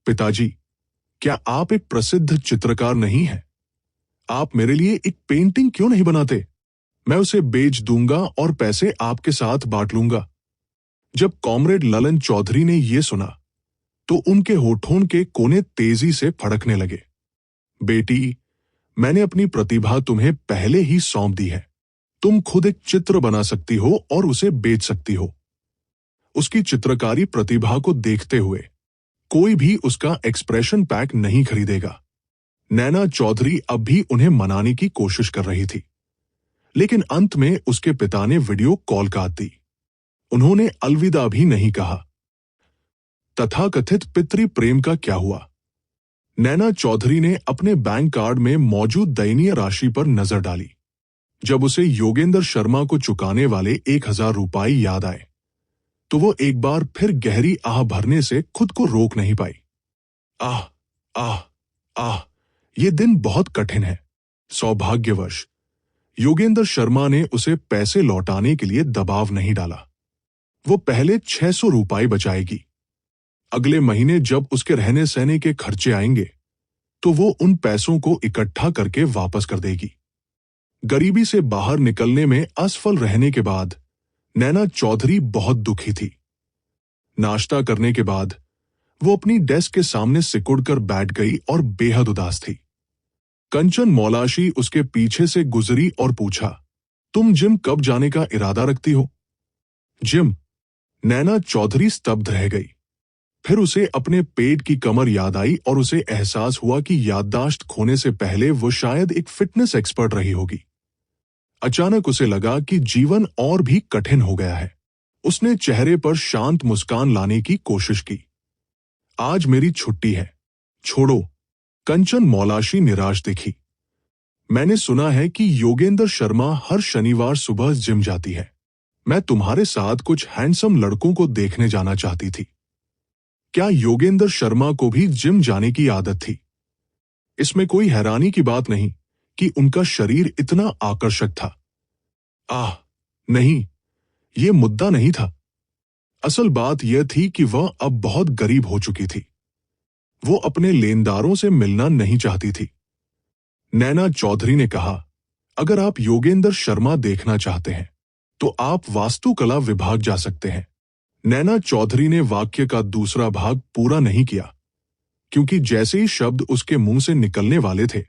A: पिताजी, क्या आप एक प्रसिद्ध चित्रकार नहीं हैं? आप मेरे लिए एक पेंटिंग क्यों नहीं बनाते? मैं उसे बेच दूंगा और पैसे आपके साथ बांट लूंगा। जब कॉमरेड ललन चौधरी ने यह सुना तो उनके होठों के कोने तेजी से फड़कने लगे। बेटी, मैंने अपनी प्रतिभा तुम्हें पहले ही सौंप दी है। तुम खुद एक चित्र बना सकती हो और उसे बेच सकती हो। उसकी चित्रकारी प्रतिभा को देखते हुए कोई भी उसका एक्सप्रेशन पैक नहीं खरीदेगा। नैना चौधरी अब भी उन्हें मनाने की कोशिश कर रही थी, लेकिन अंत में उसके पिता ने वीडियो कॉल काट दी। उन्होंने अलविदा भी नहीं कहा। तथाकथित पितृ प्रेम का क्या हुआ? नैना चौधरी ने अपने बैंक कार्ड में मौजूद दयनीय राशि पर नजर डाली। जब उसे योगेंद्र शर्मा को चुकाने वाले 1000 रुपये याद आए तो वो एक बार फिर गहरी आह भरने से खुद को रोक नहीं पाई। आह, आह, आह, ये दिन बहुत कठिन है। सौभाग्यवश योगेंद्र शर्मा ने उसे पैसे लौटाने के लिए दबाव नहीं डाला। वो पहले 600 रुपये बचाएगी। अगले महीने जब उसके रहने सहने के खर्चे आएंगे तो वो उन पैसों को इकट्ठा करके वापस कर देगी। गरीबी से बाहर निकलने में असफल रहने के बाद नैना चौधरी बहुत दुखी थी। नाश्ता करने के बाद वो अपनी डेस्क के सामने सिकुड़कर बैठ गई और बेहद उदास थी। कंचन मौलाशी उसके पीछे से गुजरी और पूछा, तुम जिम कब जाने का इरादा रखती हो? जिम? नैना चौधरी स्तब्ध रह गई। फिर उसे अपने पेट की कमर याद आई और उसे एहसास हुआ कि याददाश्त खोने से पहले वो शायद एक फिटनेस एक्सपर्ट रही होगी। अचानक उसे लगा कि जीवन और भी कठिन हो गया है। उसने चेहरे पर शांत मुस्कान लाने की कोशिश की। आज मेरी छुट्टी है, छोड़ो। कंचन मौलाशी निराश दिखी। मैंने सुना है कि योगेंद्र शर्मा हर शनिवार सुबह जिम जाती है। मैं तुम्हारे साथ कुछ हैंडसम लड़कों को देखने जाना चाहती थी। क्या योगेंद्र शर्मा को भी जिम जाने की आदत थी? इसमें कोई हैरानी की बात नहीं कि उनका शरीर इतना आकर्षक था। आह, नहीं, ये मुद्दा नहीं था। असल बात यह थी कि वह अब बहुत गरीब हो चुकी थी। वो अपने लेनदारों से मिलना नहीं चाहती थी। नैना चौधरी ने कहा, अगर आप योगेंद्र शर्मा देखना चाहते हैं तो आप वास्तुकला विभाग जा सकते हैं। नैना चौधरी ने वाक्य का दूसरा भाग पूरा नहीं किया, क्योंकि जैसे ही शब्द उसके मुंह से निकलने वाले थे,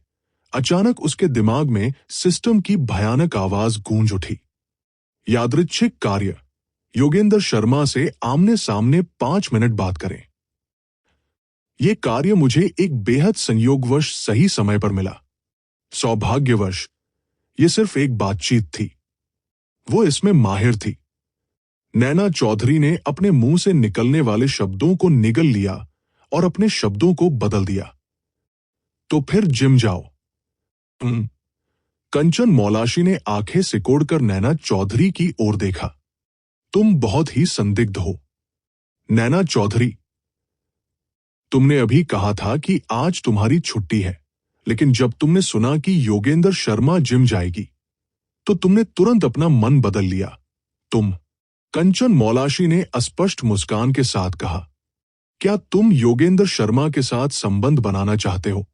A: अचानक उसके दिमाग में सिस्टम की भयानक आवाज गूंज उठी। यादृच्छिक कार्य, योगेंद्र शर्मा से आमने सामने 5 मिनट बात करें। ये कार्य मुझे एक बेहद संयोगवश सही समय पर मिला। सौभाग्यवश ये सिर्फ एक बातचीत थी। वो इसमें माहिर थी। नैना चौधरी ने अपने मुंह से निकलने वाले शब्दों को निगल लिया और अपने शब्दों को बदल दिया। तो फिर जिम जाओ। कंचन मौलाशी ने आंखें सिकोड़कर नैना चौधरी की ओर देखा। तुम बहुत ही संदिग्ध हो। नैना चौधरी, तुमने अभी कहा था कि आज तुम्हारी छुट्टी है, लेकिन जब तुमने सुना कि योगेंद्र शर्मा जिम जाएगी तो तुमने तुरंत अपना मन बदल लिया। कंचन मौलाशी ने अस्पष्ट मुस्कान के साथ कहा, क्या तुम योगेंद्र शर्मा के साथ संबंध बनाना चाहते हो?